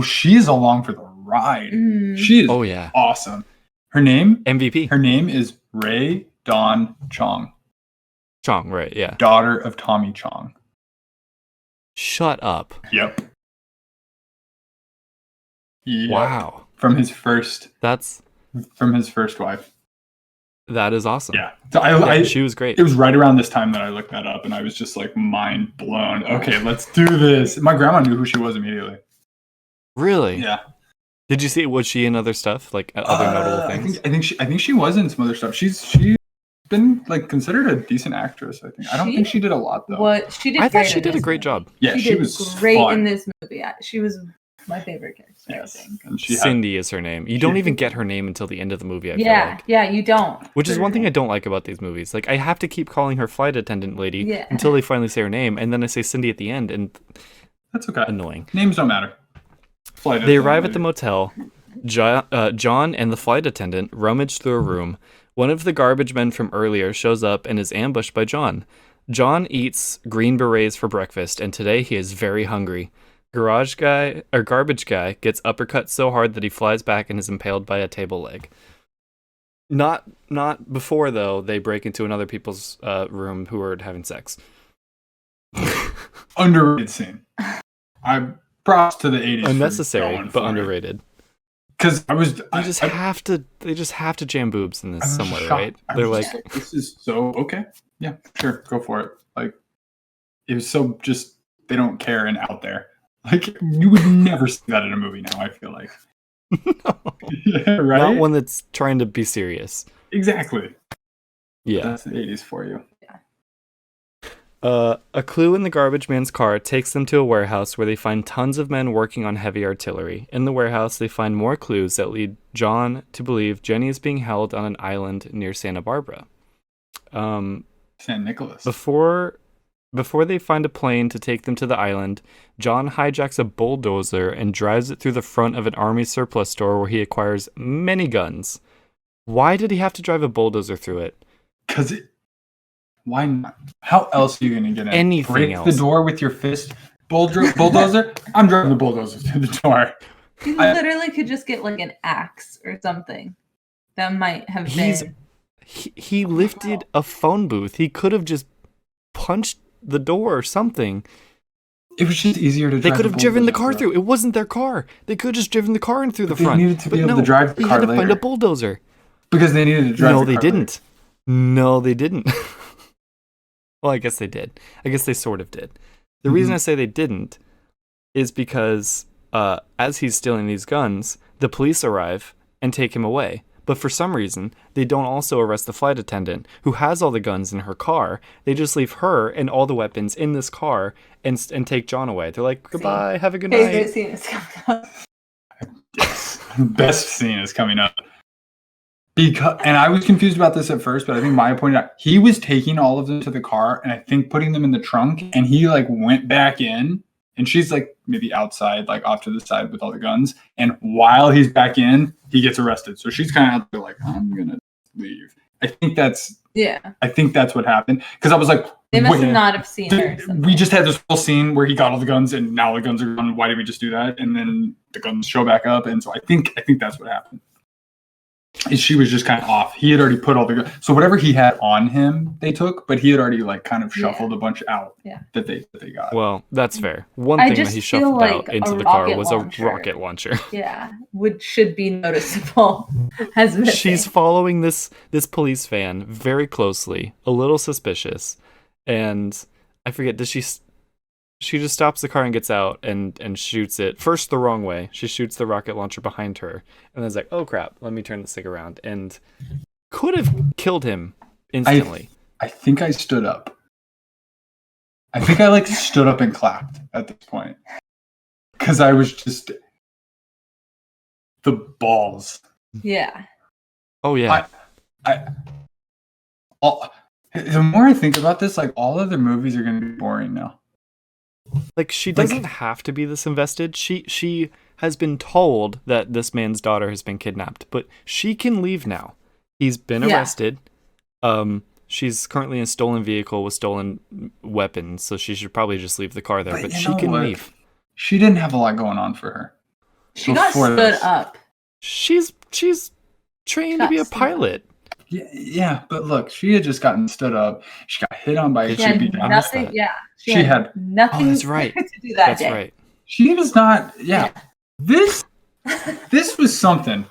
she's along for the ride. She is awesome. Her name? MVP. Her name is Ray Dawn Chong. Chong, right, yeah. Daughter of Tommy Chong. Shut up. Yep. Wow. From his first wife. That is awesome. Yeah. So she was great. It was right around this time that I looked that up, and I was just like mind blown. Okay, let's do this. My grandma knew who she was immediately. Really? Yeah. Did you see? Was she in other stuff, like other notable things? I think she was in some other stuff. She's been like considered a decent actress. I think. I don't think she did a lot though. What she did? I thought she did a great job. Yeah, she was great fun. in this movie. She was my favorite character. Yes. I think. And Cindy is her name. You don't even get her name until the end of the movie. I feel like. Yeah, you don't. Which is one thing I don't like about these movies. Like I have to keep calling her flight attendant lady until they finally say her name, and then I say Cindy at the end, and that's okay. Annoying. Names don't matter. They arrive at the motel. John and the flight attendant rummage through a room. One of the garbage men from earlier shows up and is ambushed by John. John eats Green Berets for breakfast, and today he is very hungry. Garbage guy gets uppercut so hard that he flies back and is impaled by a table leg. Not before though. They break into another people's room who are having sex. Underrated scene. Props to the 80s. Unnecessary, but underrated. Because they just have to jam boobs in this somewhere, shocked. right? They're like, this is so okay. Yeah, sure, go for it. Like, it was so just they don't care and out there. Like, you would never see that in a movie now. I feel like, no, yeah, right? Not one that's trying to be serious. Exactly. Yeah, that's the 80s for you. A clue in the garbage man's car takes them to a warehouse where they find tons of men working on heavy artillery. In the warehouse, they find more clues that lead John to believe Jenny is being held on an island near Santa Barbara. San Nicolas. Before they find a plane to take them to the island, John hijacks a bulldozer and drives it through the front of an army surplus store where he acquires many guns. Why did he have to drive a bulldozer through it? Because why not? How else are you going to get in? Anything Break else. the door with your fist? Bulldozer? I'm driving the bulldozer through the door. You literally could just get like an axe or something. That might have been... He lifted a phone booth. He could have just punched the door or something. It was just easier to drive. They could have driven the car through. It wasn't their car. They could have just driven the car in through the front. They needed to be able to drive the car later. They had to later. find a bulldozer. Because they needed to drive the car No, they didn't. No, they didn't. Well, I guess they did. I guess they sort of did. The reason I say they didn't is because as he's stealing these guns, the police arrive and take him away. But for some reason, they don't also arrest the flight attendant who has all the guns in her car. They just leave her and all the weapons in this car and take John away. They're like, goodbye, have a good night. Favorite scene is coming up. Yes. Best scene is coming up. And I was confused about this at first, but I think Maya pointed out he was taking all of them to the car and I think putting them in the trunk, and he like went back in, and she's like maybe outside, like off to the side with all the guns. And while he's back in, he gets arrested. So she's kind of out there like, I'm gonna leave. I think that's what happened, because I was like, they must not have seen her. We just had this whole scene where he got all the guns, and now the guns are gone. Why did we just do that? And then the guns show back up, and so I think that's what happened. She was just kind of off. He had already put all the guns. So whatever he had on him, they took, but he had already like kind of shuffled a bunch out that they got. Well, that's fair. One thing that he shuffled out into the car was a rocket launcher. Yeah, which should be noticeable as missing. She's following this police van very closely, a little suspicious, and I forget, does she just stops the car and gets out and shoots it first the wrong way. She shoots the rocket launcher behind her, and then is like, oh crap, let me turn this thing around, and could have killed him instantly. I think I stood up. I think I like stood up and clapped at this point, because I was just the balls. Yeah. Oh yeah. The more I think about this, like all other movies are going to be boring now. Like, she doesn't have to be this invested. She has been told that this man's daughter has been kidnapped, but she can leave now. He's been arrested. She's currently in a stolen vehicle with stolen weapons, so she should probably just leave the car there. But she can leave. She didn't have a lot going on for her. She got stood up. She's trained to be a pilot. Yeah, but look, she had just gotten stood up. She got hit on by a GP. Nothing. Yeah, she had nothing. Oh, that's right. To do that that's day. Right. She was not. Yeah. This was something.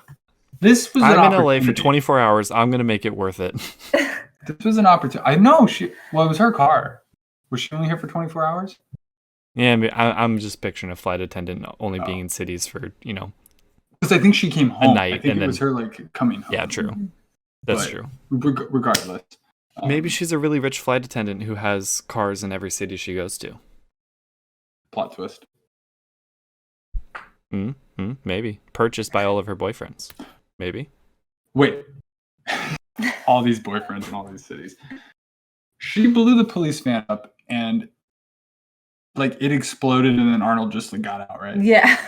This was. I'm in LA for 24 hours. I'm gonna make it worth it. This was an opportunity. I know she. Well, it was her car. Was she only here for 24 hours? Yeah, I'm just picturing a flight attendant only being in cities for Because I think she came home. A night, I think and it was her like coming home. Yeah, true. That's true. Regardless. Maybe she's a really rich flight attendant who has cars in every city she goes to. Plot twist. Maybe. Purchased by all of her boyfriends. Maybe. Wait. All these boyfriends in all these cities. She blew the police van up and like it exploded, and then Arnold just like, got out, right? Yeah.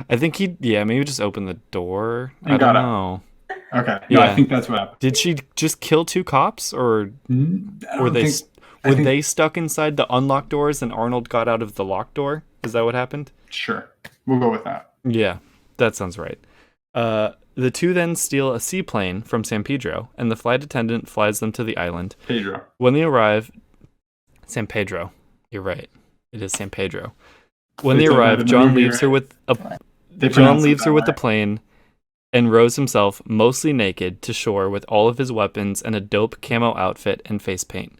I think maybe just opened the door. I don't know. Okay. No, I think that's what happened. Did she just kill two cops, or were they stuck inside the unlocked doors and Arnold got out of the locked door? Is that what happened? Sure. We'll go with that. Yeah, that sounds right. The two then steal a seaplane from San Pedro, and the flight attendant flies them to the island. Pedro. When they arrive, San Pedro. You're right. It is San Pedro. When they arrive, John leaves her with the plane and rows himself, mostly naked, to shore with all of his weapons and a dope camo outfit and face paint.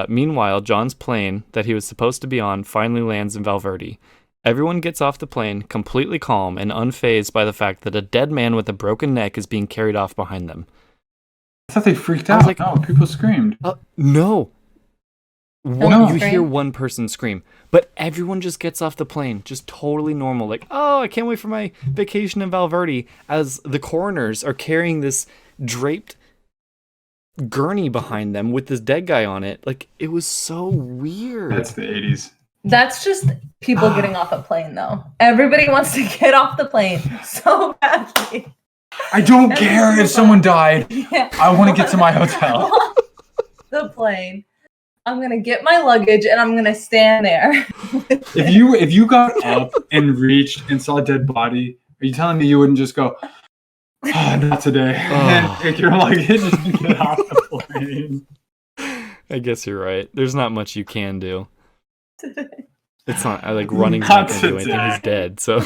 Meanwhile, John's plane that he was supposed to be on finally lands in Valverde. Everyone gets off the plane completely calm and unfazed by the fact that a dead man with a broken neck is being carried off behind them. I thought they freaked out. Like, no, people screamed. No. You hear one person scream, but everyone just gets off the plane, just totally normal. Like, oh, I can't wait for my vacation in Valverde, as the coroners are carrying this draped gurney behind them with this dead guy on it. Like, it was so weird. That's the 80s. That's just people getting off a plane, though. Everybody wants to get off the plane so badly. I don't care if someone died. Yeah. I want to get to my hotel. The plane. I'm gonna get my luggage and I'm gonna stand there. If you got up and reached and saw a dead body, are you telling me you wouldn't just go, not today, and take your luggage and get off the plane? I guess you're right. There's not much you can do. It's not like running's not gonna do anything. He's dead, so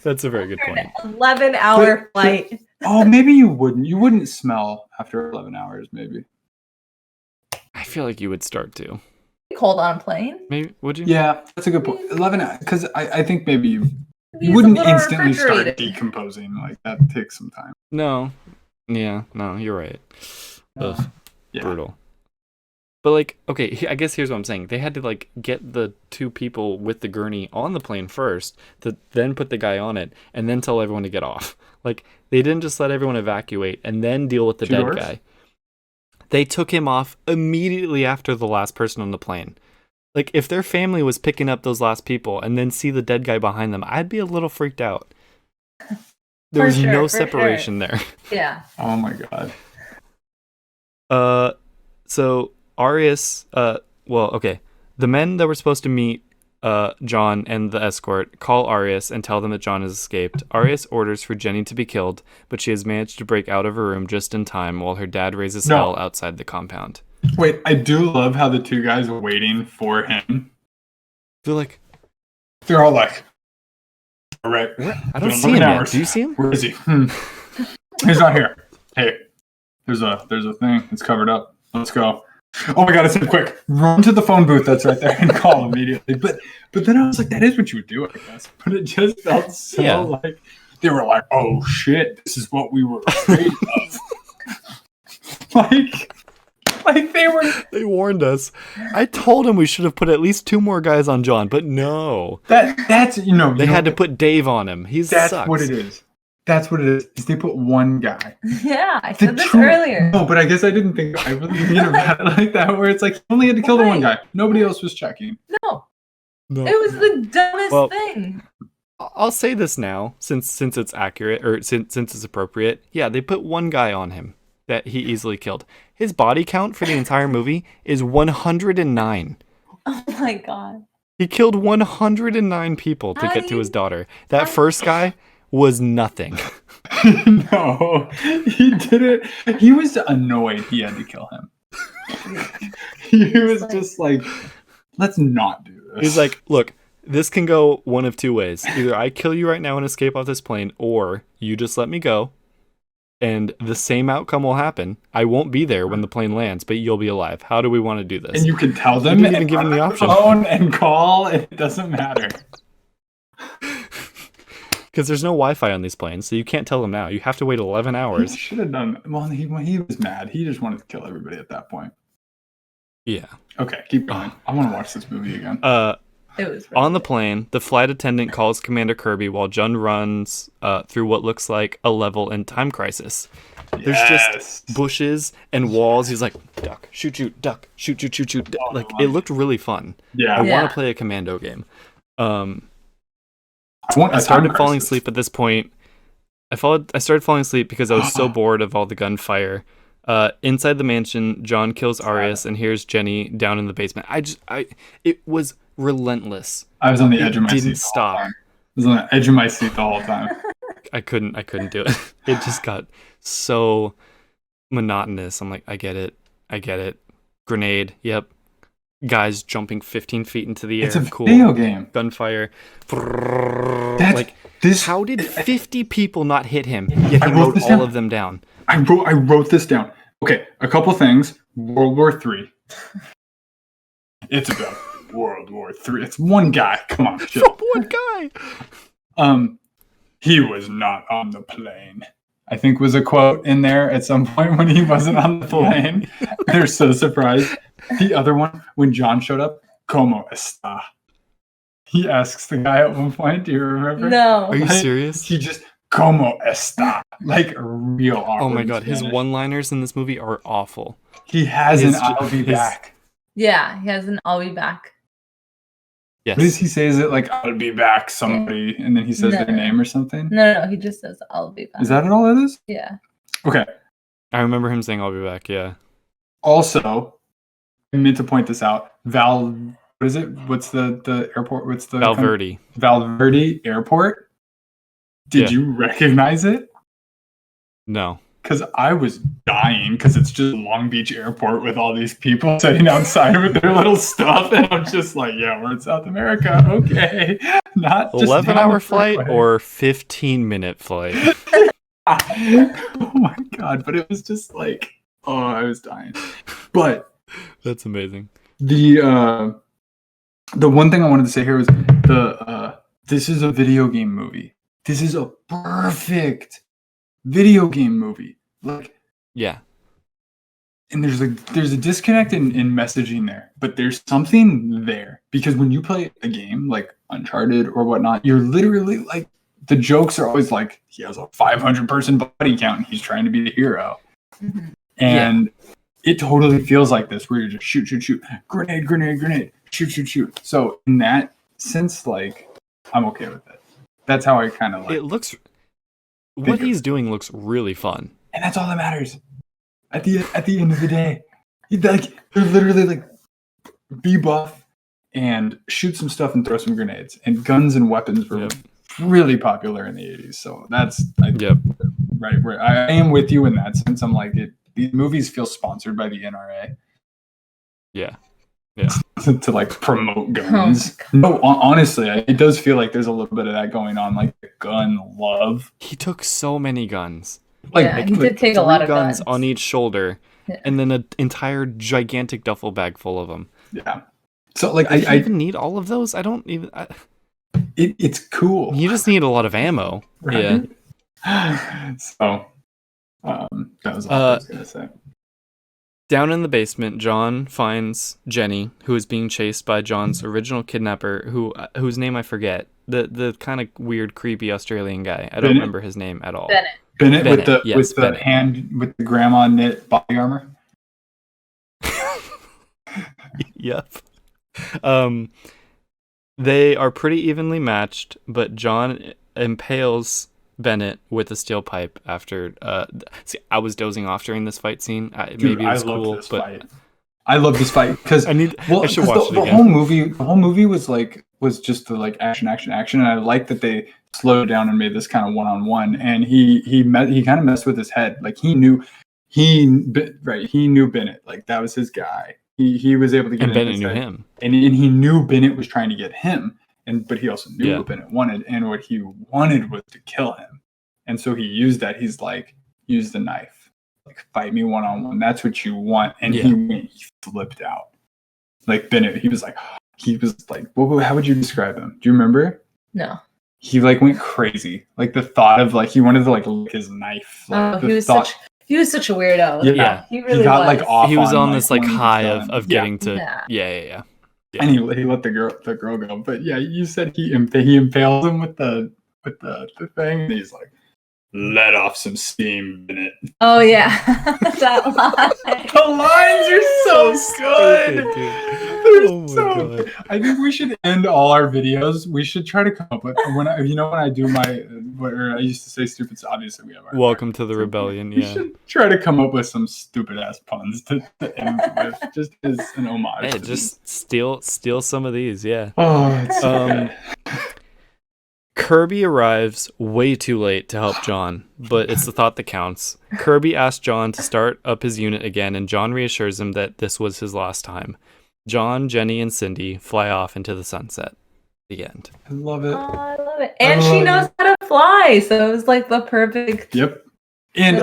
that's a very good point. 11-hour flight. Maybe you wouldn't. You wouldn't smell after 11 hours, maybe. I feel like you would start to. Cold on a plane? Maybe would you? Yeah, that's a good point. 11, because I think maybe You wouldn't instantly start decomposing. Like, that takes some time. No. Yeah, no, you're right. Ugh, yeah. Brutal. But, like, okay, I guess here's what I'm saying. They had to, like, get the two people with the gurney on the plane first, to then put the guy on it, and then tell everyone to get off. Like, they didn't just let everyone evacuate and then deal with the dead guy. They took him off immediately after the last person on the plane. Like, if their family was picking up those last people and then see the dead guy behind them, I'd be a little freaked out. There was no separation there. Yeah. Oh my god. So Arias, the men that were supposed to meet John and the escort call Arias and tell them that John has escaped. Arias orders for Jenny to be killed, but she has managed to break out of her room just in time while her dad raises hell outside the compound. Wait, I do love how the two guys are waiting for him. They're all like, all right. I don't see him yet. Do you see him? Where is he? He's not here. Hey, there's a thing. It's covered up. Let's go. Oh my god, I said quick. Run to the phone booth that's right there and call immediately. But then I was like, that is what you would do, I guess. But it just felt so like they were like, oh shit, this is what we were afraid of. Like they warned us. I told him we should have put at least 2 more guys on John, but no. That's they had to put Dave on him. That's what it is. That's what it is they put one guy. Yeah, I said this earlier. No, but I guess I really didn't think about it like that, where it's like, he only had to kill the one guy. Nobody else was checking. No. It was the dumbest thing. I'll say this now, since it's accurate, or since it's appropriate. Yeah, they put one guy on him that he easily killed. His body count for the entire movie is 109. Oh my god. He killed 109 people to get to his daughter. That first guy was nothing. No, he did it. He was annoyed he had to kill him. He was just like, let's not do this. He's like, look, this can go one of 2 ways. Either I kill you right now and escape off this plane, or you just let me go, and the same outcome will happen. I won't be there when the plane lands, but you'll be alive. How do we want to do this? And you can tell them, didn't even give them the option. Phone and call, and it doesn't matter. Because there's no Wi-Fi on these planes, so you can't tell them now. You have to wait 11 hours. He should have done. Well, he was mad. He just wanted to kill everybody at that point. Yeah. Okay, keep going. I want to watch this movie again. It was on the plane, the flight attendant calls Commander Kirby while John runs through what looks like a level in Time Crisis. There's just bushes and walls. He's like, duck, shoot, duck, shoot. Like, it looked really fun. Yeah. I want to play a Commando game. I started falling asleep at this point. I started falling asleep because I was so bored of all the gunfire. Inside the mansion, John kills Arias and hears Jenny down in the basement. It was relentless. I was on the edge of my seat. It didn't stop. I was on the edge of my seat the whole time. I couldn't do it. It just got so monotonous. I'm like, I get it. Grenade. Yep. Guys jumping 15 feet into the air. It's a video game. Gunfire. This. How did 50 people not hit him? Yet he mowed all of them down. I wrote this down. Okay, a couple things. World War III. It's about World War III. It's one guy. Come on, one guy. He was not on the plane, I think was a quote in there at some point when he wasn't on the plane. They're so surprised. The other one, when John showed up, ¿Cómo está? He asks the guy at one point. Do you remember? No. Are you serious? He just, ¿Cómo está? Like a real awkward. Oh my god, his one-liners in this movie are awful. He has I'll be back. Yeah, he has an I'll be back. Yes. What does he say? Is it like, I'll be back, somebody, and then he says their name or something? No, he just says I'll be back. Is that all it is? Yeah. Okay. I remember him saying I'll be back, yeah. Also, I meant to point this out. What is it? What's the airport? What's the Valverde. Valverde Airport. Did you recognize it? No. Because I was dying because it's just Long Beach Airport with all these people sitting outside with their little stuff. And I'm just like, yeah, we're in South America. Okay. Not 11-hour flight or 15-minute flight. Oh my God. But it was just like, oh, I was dying. But that's amazing. The one thing I wanted to say here was this is a video game movie. This is a perfect video game movie. Like, Yeah. and there's a disconnect in messaging there, but there's something there, because when you play a game like Uncharted or whatnot, you're literally like, the jokes are always like, he has a 500 person body count and he's trying to be the hero. Mhm. And it totally feels like this, where you're just shoot, grenade, shoot. So in that sense, like, I'm okay with it. That's how I kind of like It looks. What he's doing looks really fun. and that's all that matters. At the end of the day, they're literally like, be buff and shoot some stuff and throw some grenades. And guns and weapons were really popular in the 80s. So that's right where I am with you in that sense. I'm like, these movies feel sponsored by the NRA. Yeah. to like promote guns. No, honestly, it does feel like there's a little bit of that going on, like gun love. He took so many guns. He did take a lot of guns on each shoulder, and then an entire gigantic duffel bag full of them. Yeah. So like, I even need all of those. I don't even. It's cool. You just need a lot of ammo. Right? Yeah. So, that was all I was gonna say. Down in the basement, John finds Jenny, who is being chased by John's original kidnapper, whose name I forget. The kind of weird, creepy Australian guy. I don't remember his name at all. Bennett with the grandma knit body armor. Yep. They are pretty evenly matched, but John impales Bennett with a steel pipe after. See, I was dozing off during this fight scene. Maybe it was cool, but fight. I love this fight because I should watch it again. The whole movie was just the like action, and I like that they slowed down and made this kind of one-on-one. And he kind of messed with his head. Like he knew Bennett. Like that was his guy. He was able to get. And Bennett knew him. And he knew Bennett was trying to get him. But he also knew what Bennett wanted, and what he wanted was to kill him. And so he used that. He's like, use the knife, like fight me one-on-one. That's what you want. And he flipped out. Like Bennett, he was like, how would you describe him? Do you remember? No. He like went crazy. Like the thought of like he wanted to like lick his knife. Like, he was such a weirdo. Yeah. He really got was. like off. He was on like, this like high of getting to. Yeah. And he let the girl go. But yeah, you said he impales him with the thing, and he's like, let off some steam in it. Oh yeah, that line. The lines are so good. Oh my god! I think we should end all our videos. We should try to come up with when I do my I used to say stupid. Obviously, we have our welcome to the rebellion. We should try to come up with some stupid ass puns to end with, just as an homage. Hey, just steal some of these. Yeah. Oh, it's so good. Kirby arrives way too late to help John, but it's the thought that counts. Kirby asks John to start up his unit again, and John reassures him that this was his last time. John, Jenny, and Cindy fly off into the sunset. The end. I love it. Oh, I love it. And she knows how to fly, so it was like the perfect. Yep. And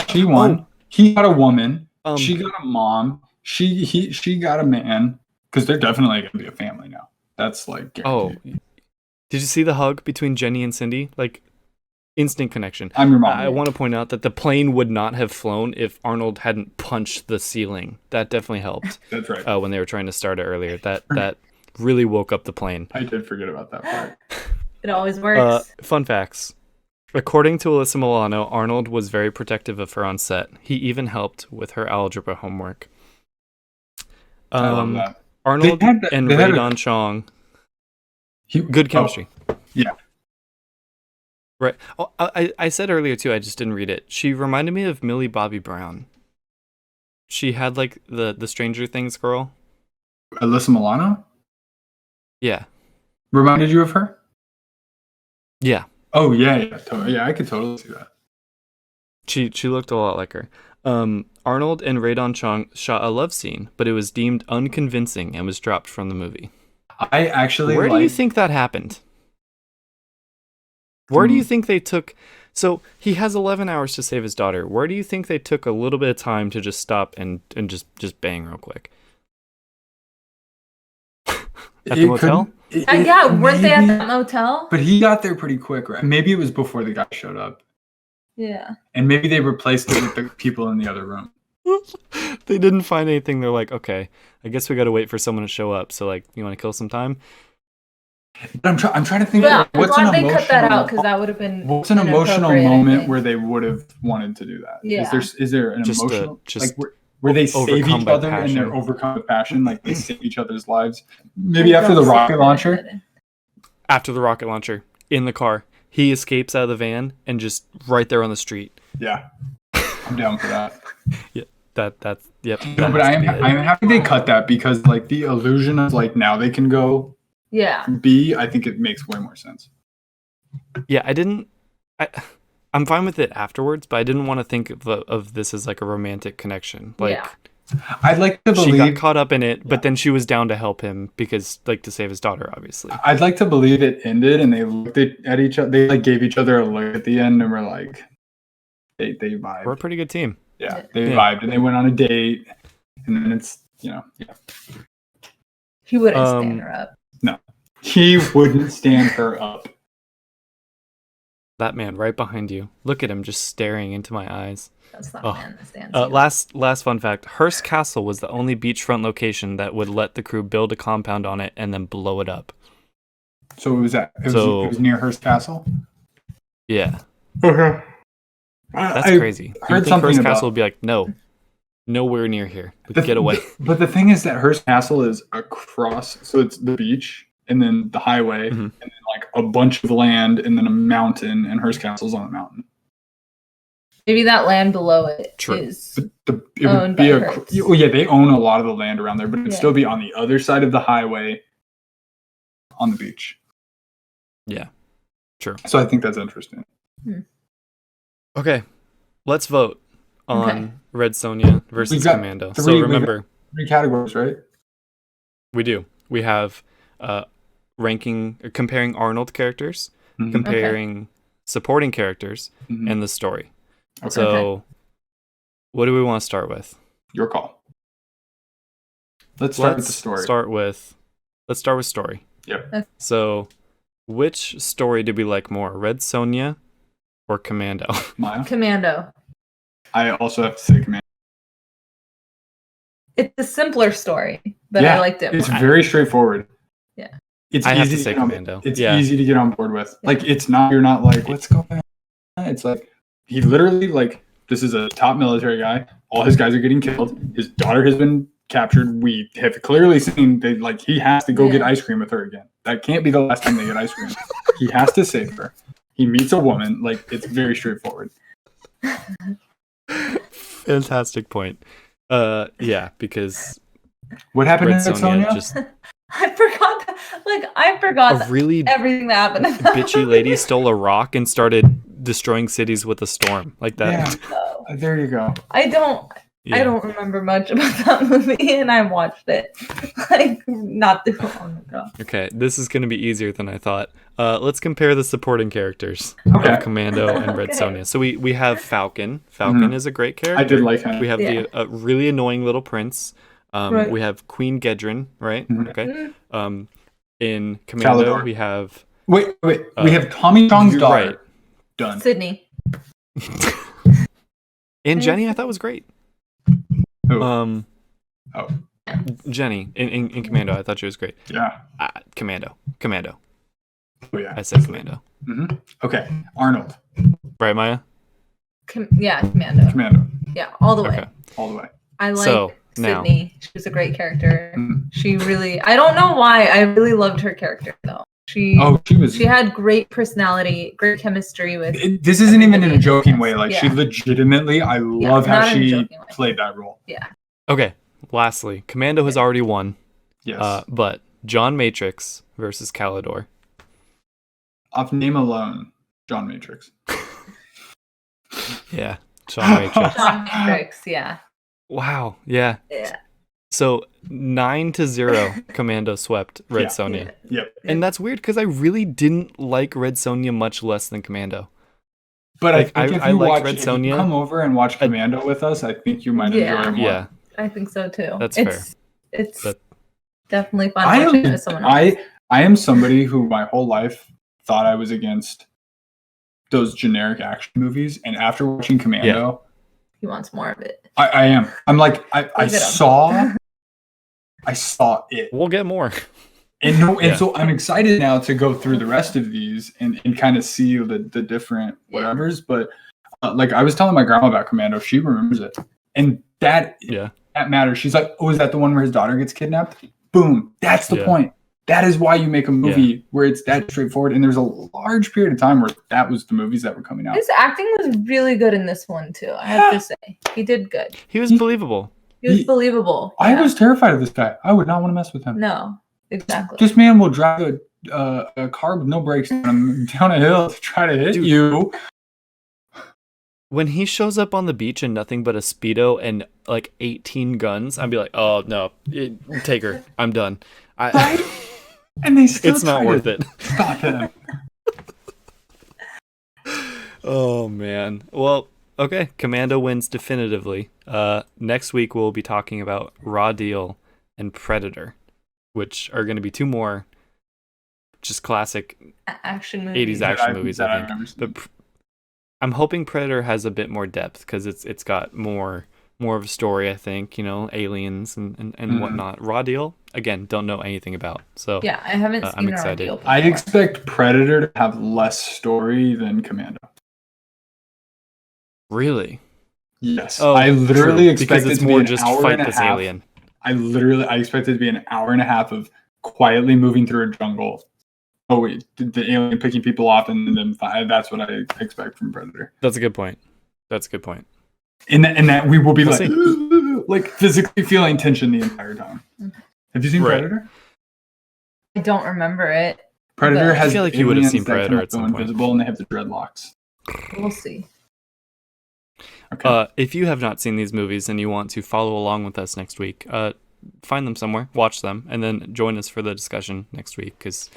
she won. He got a woman. She got a mom. She got a man. Because they're definitely going to be a family now. That's like guaranteed. Did you see the hug between Jenny and Cindy? Like, instant connection. I'm your mom. I want to point out that the plane would not have flown if Arnold hadn't punched the ceiling. That definitely helped. That's right. When they were trying to start it earlier. That really woke up the plane. I did forget about that part. It always works. Fun facts. According to Alyssa Milano, Arnold was very protective of her on set. He even helped with her algebra homework. I love that. Arnold and Rae-Dawn Chong. Good chemistry. Yeah. Right. Oh, I said earlier too, I just didn't read it. She reminded me of Millie Bobby Brown. She had like the Stranger Things girl. Alyssa Milano? Yeah. Reminded you of her? Yeah. Oh yeah. Totally. Yeah, I could totally see that. She looked a lot like her. Arnold and Rae-Dawn Chong shot a love scene, but it was deemed unconvincing and was dropped from the movie. I actually. Where do you think that happened? Where do you think they took? So he has 11 hours to save his daughter. Where do you think they took a little bit of time to just stop and just bang real quick? At the motel? Yeah, weren't they at that motel? But he got there pretty quick, right? Maybe it was before the guy showed up. Yeah. And maybe they replaced it with the people in the other room. They didn't find anything. They're like, okay, I guess we got to wait for someone to show up. So, like, you want to kill some time? But I'm trying to think. Yeah, Of, what's I'm an glad they emotional, cut that out because that would have been. What's an emotional inappropriate, I moment think. where they would have wanted to do that? Yeah. Is there an Just emotional just like where they save overcome each by other and passion. they're overcome with passion, like they save each other's lives? Maybe after the rocket launcher. After the rocket launcher, in the car, he escapes out of the van and just right there on the street. Yeah, I'm down for that. Yeah, that's yep. No, but I'm happy they cut that because like the illusion of like now they can go Yeah. B. I think it makes way more sense. Yeah, I'm fine with it afterwards, but I didn't want to think of this as like a romantic connection. Like, Yeah. I'd like to believe she got caught up in it, but then she was down to help him because, like, to save his daughter, obviously. I'd like to believe it ended and they looked at each other. They like gave each other a look at the end and were like, they vibed. We're a pretty good team. Yeah, they vibed and they went on a date, and then it's yeah. He wouldn't stand her up. No, he wouldn't stand her up. That man right behind you. Look at him just staring into my eyes. That's not a man that stands you. Last fun fact. Hearst Castle was the only beachfront location that would let the crew build a compound on it and then blow it up. So it was near Hearst Castle? Yeah. Okay. That's crazy. Heard You'd think something Hearst about- Castle would be like, no, nowhere near here. Get away. But the thing is that Hearst Castle is across, so it's the beach and then the highway and then like a bunch of land and then a mountain, and Hearst Castle's on a mountain. Maybe that land below it True. is It would owned be by a Hertz. well, yeah, they own a lot of the land around there, but it'd Yeah. still be on the other side of the highway on the beach. Yeah. True. So I think that's interesting. Okay. Let's vote on Okay. Red Sonja versus We've got Commando. three- So we've remember, Three categories, right? we do. We have comparing Arnold characters, Mhm. comparing supporting characters, Mhm. and the story. Okay. So, what do we want to start with? Your call. Let's start with the story. Let's start with story. Yep. Okay. So, which story did we like more, Red Sonja or Commando? Maya. Commando. I also have to say Commando. It's a simpler story, but Yeah, I liked it It's more. very straightforward. Yeah. It's I easy have to say get on- Commando. It's Yeah. easy to get on board with. Yeah. Like you're not like, what's going on? It's like he literally like this is a top military guy. All his guys are getting killed. His daughter has been captured. We have clearly seen that like he has to go get Yeah. ice cream with her again. That can't be the last time they get ice cream. He has to save her. He meets a woman. Like it's very straightforward. Fantastic point. Yeah, because What happened Red to Sonja Sonja? just I forgot a really everything that happened. in that bitchy lady stole a rock and started destroying cities with a storm like that. Yeah. So, There you go. I don't remember much about that movie, and I watched it like not too long ago. Okay, this is going to be easier than I thought. Let's compare the supporting characters Okay. of Commando and Red Okay. Sonja. So we have Falcon. Falcon is a great character. I did like him. We have Yeah. the really annoying little prince. Right. We have Queen Gedrin, right? Mhm. Okay. In Commando, Calidor. we have Wait. We have Tommy Chong's you're daughter. right. Done. Sydney. And Jenny, I thought was great. Who? Oh, Oh. Jenny in Commando, I thought she was great. Yeah. Commando. Oh yeah. I said Commando. Mm-hmm. Okay. Arnold. Right, Maya? Commando. Commando. Yeah, all the way. Okay. All the way. I like So, now- Sydney. She was a great character. Mhm. She really, I don't know why, I really loved her character though. She She had great personality, great chemistry with. This isn't even in a joking way. Like she Yeah. legitimately, I love how not in a she joking way. played that role. Yeah. Okay, lastly, Commando has already won. Yes. But John Matrix versus Calidor. Off name alone, John Matrix. Yeah, John Matrix. John Matrix, yeah. Wow, yeah. Yeah. So 9-0, Commando swept Red Yeah. Sonja. Yep. And that's weird because I really didn't like Red Sonja much less than Commando. But Like, I think I if you liked watch, Red if you Sonja. come over and watch Commando with us, I think you might Yeah. enjoy it more. Yeah, I think so too. That's It's But- definitely fun watching it with someone else. I am somebody who my whole life thought I was against those generic action movies, and after watching Commando, he wants more of it. I am. I'm like I saw it. We'll get more. And so I'm excited now to go through the rest of these and kind of see the different whatevers. But like I was telling my grandma about Commando, she remembers it, and that matters. She's like, "Oh, is that the one where his daughter gets kidnapped?" Boom, that's the point. That is why you make a movie where it's that straightforward. And there's a large period of time where that was the movies that were coming out. His acting was really good in this one too. I have to say, he did good. He was believable. He was believable. I was terrified of this guy. I would not want to mess with him. No, exactly. This man will drive a car with no brakes down a hill to try to hit you. When he shows up on the beach in nothing but a Speedo and like 18 guns, I'd be like, oh no, take her. I'm done. And they still it's not worth it. Stop him. Oh man. Well, okay. Commando wins definitively. Next week we'll be talking about Raw Deal and Predator, which are going to be two more just classic action movies. 80s action movies, I think. But I'm hoping Predator has a bit more depth because it's got more of a story, I think, aliens and whatnot. Raw Deal, again, don't know anything about. So yeah, I haven't seen I'm excited. Raw Deal. I expect Predator to have less story than Commando. Really? Yes. I literally expect it to be an just hour fight and a this half. alien. I expect it to be an hour and a half of quietly moving through a jungle. Oh wait, the alien picking people off and then that's what I expect from Predator. That's a good point. And that we will be like physically feeling tension the entire time. Have you seen Predator? I don't remember it. Predator has. I feel like you would have seen Predator at some point. Invisible, and they have the dreadlocks. We'll see. Okay. If you have not seen these movies and you want to follow along with us next week, find them somewhere, watch them, and then join us for the discussion next week because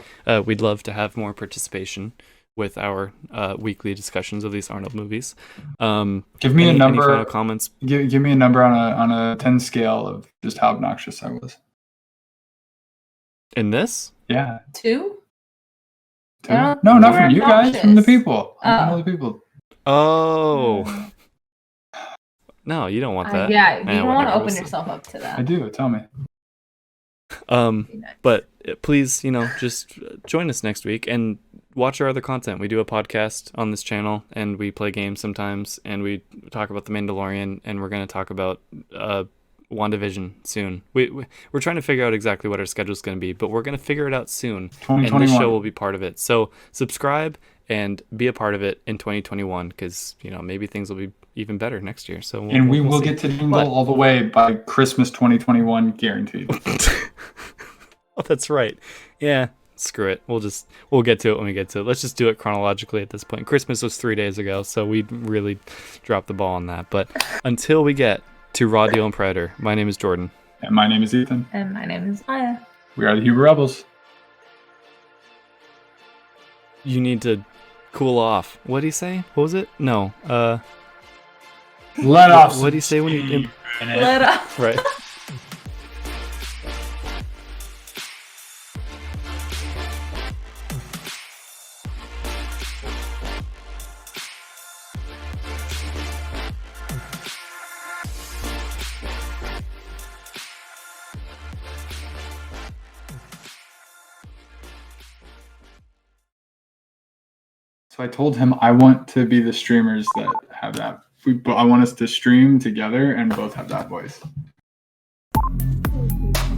we'd love to have more participation with our weekly discussions of these Arnold movies. Give me a number. Any final comments? Give me a number on a 10 scale of just how obnoxious I was. In this? Yeah. 2? No, not from you guys. From the people. From all the people. Oh. No, you don't want that. Yeah, you don't want to open yourself up to that. I do. Tell me. But please, just join us next week and watch our other content. We do a podcast on this channel, and we play games sometimes, and we talk about The Mandalorian, and we're going to talk about WandaVision soon. We're trying to figure out exactly what our schedule is going to be, but we're going to figure it out soon, and this show will be part of it. So subscribe and be a part of it in 2021, because maybe things will be even better next year. So we will get to Jingle all the way by Christmas 2021, guaranteed. Oh, that's right. Yeah, screw it. We'll get to it when we get to it. Let's just do it chronologically at this point. Christmas was 3 days ago, so we really dropped the ball on that. But until we get to Raw Deal and Predator, my name is Jordan. And my name is Ethan. And my name is Maya. We are the Huber Rebels. You need to cool off. What did he say? What was it? No. Let off. What did he say when you... Let off. Right. So I told him I want to be the streamers that have that. I want us to stream together and both have that voice.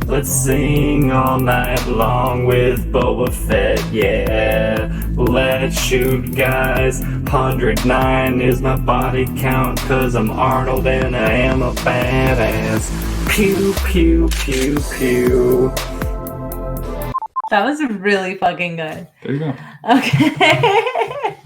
Let's sing all night long with Boba Fett, yeah. Let's shoot, guys. 109 is my body count, 'cause I'm Arnold and I am a badass. Pew, pew, pew, pew. That was really fucking good. There you go. Okay.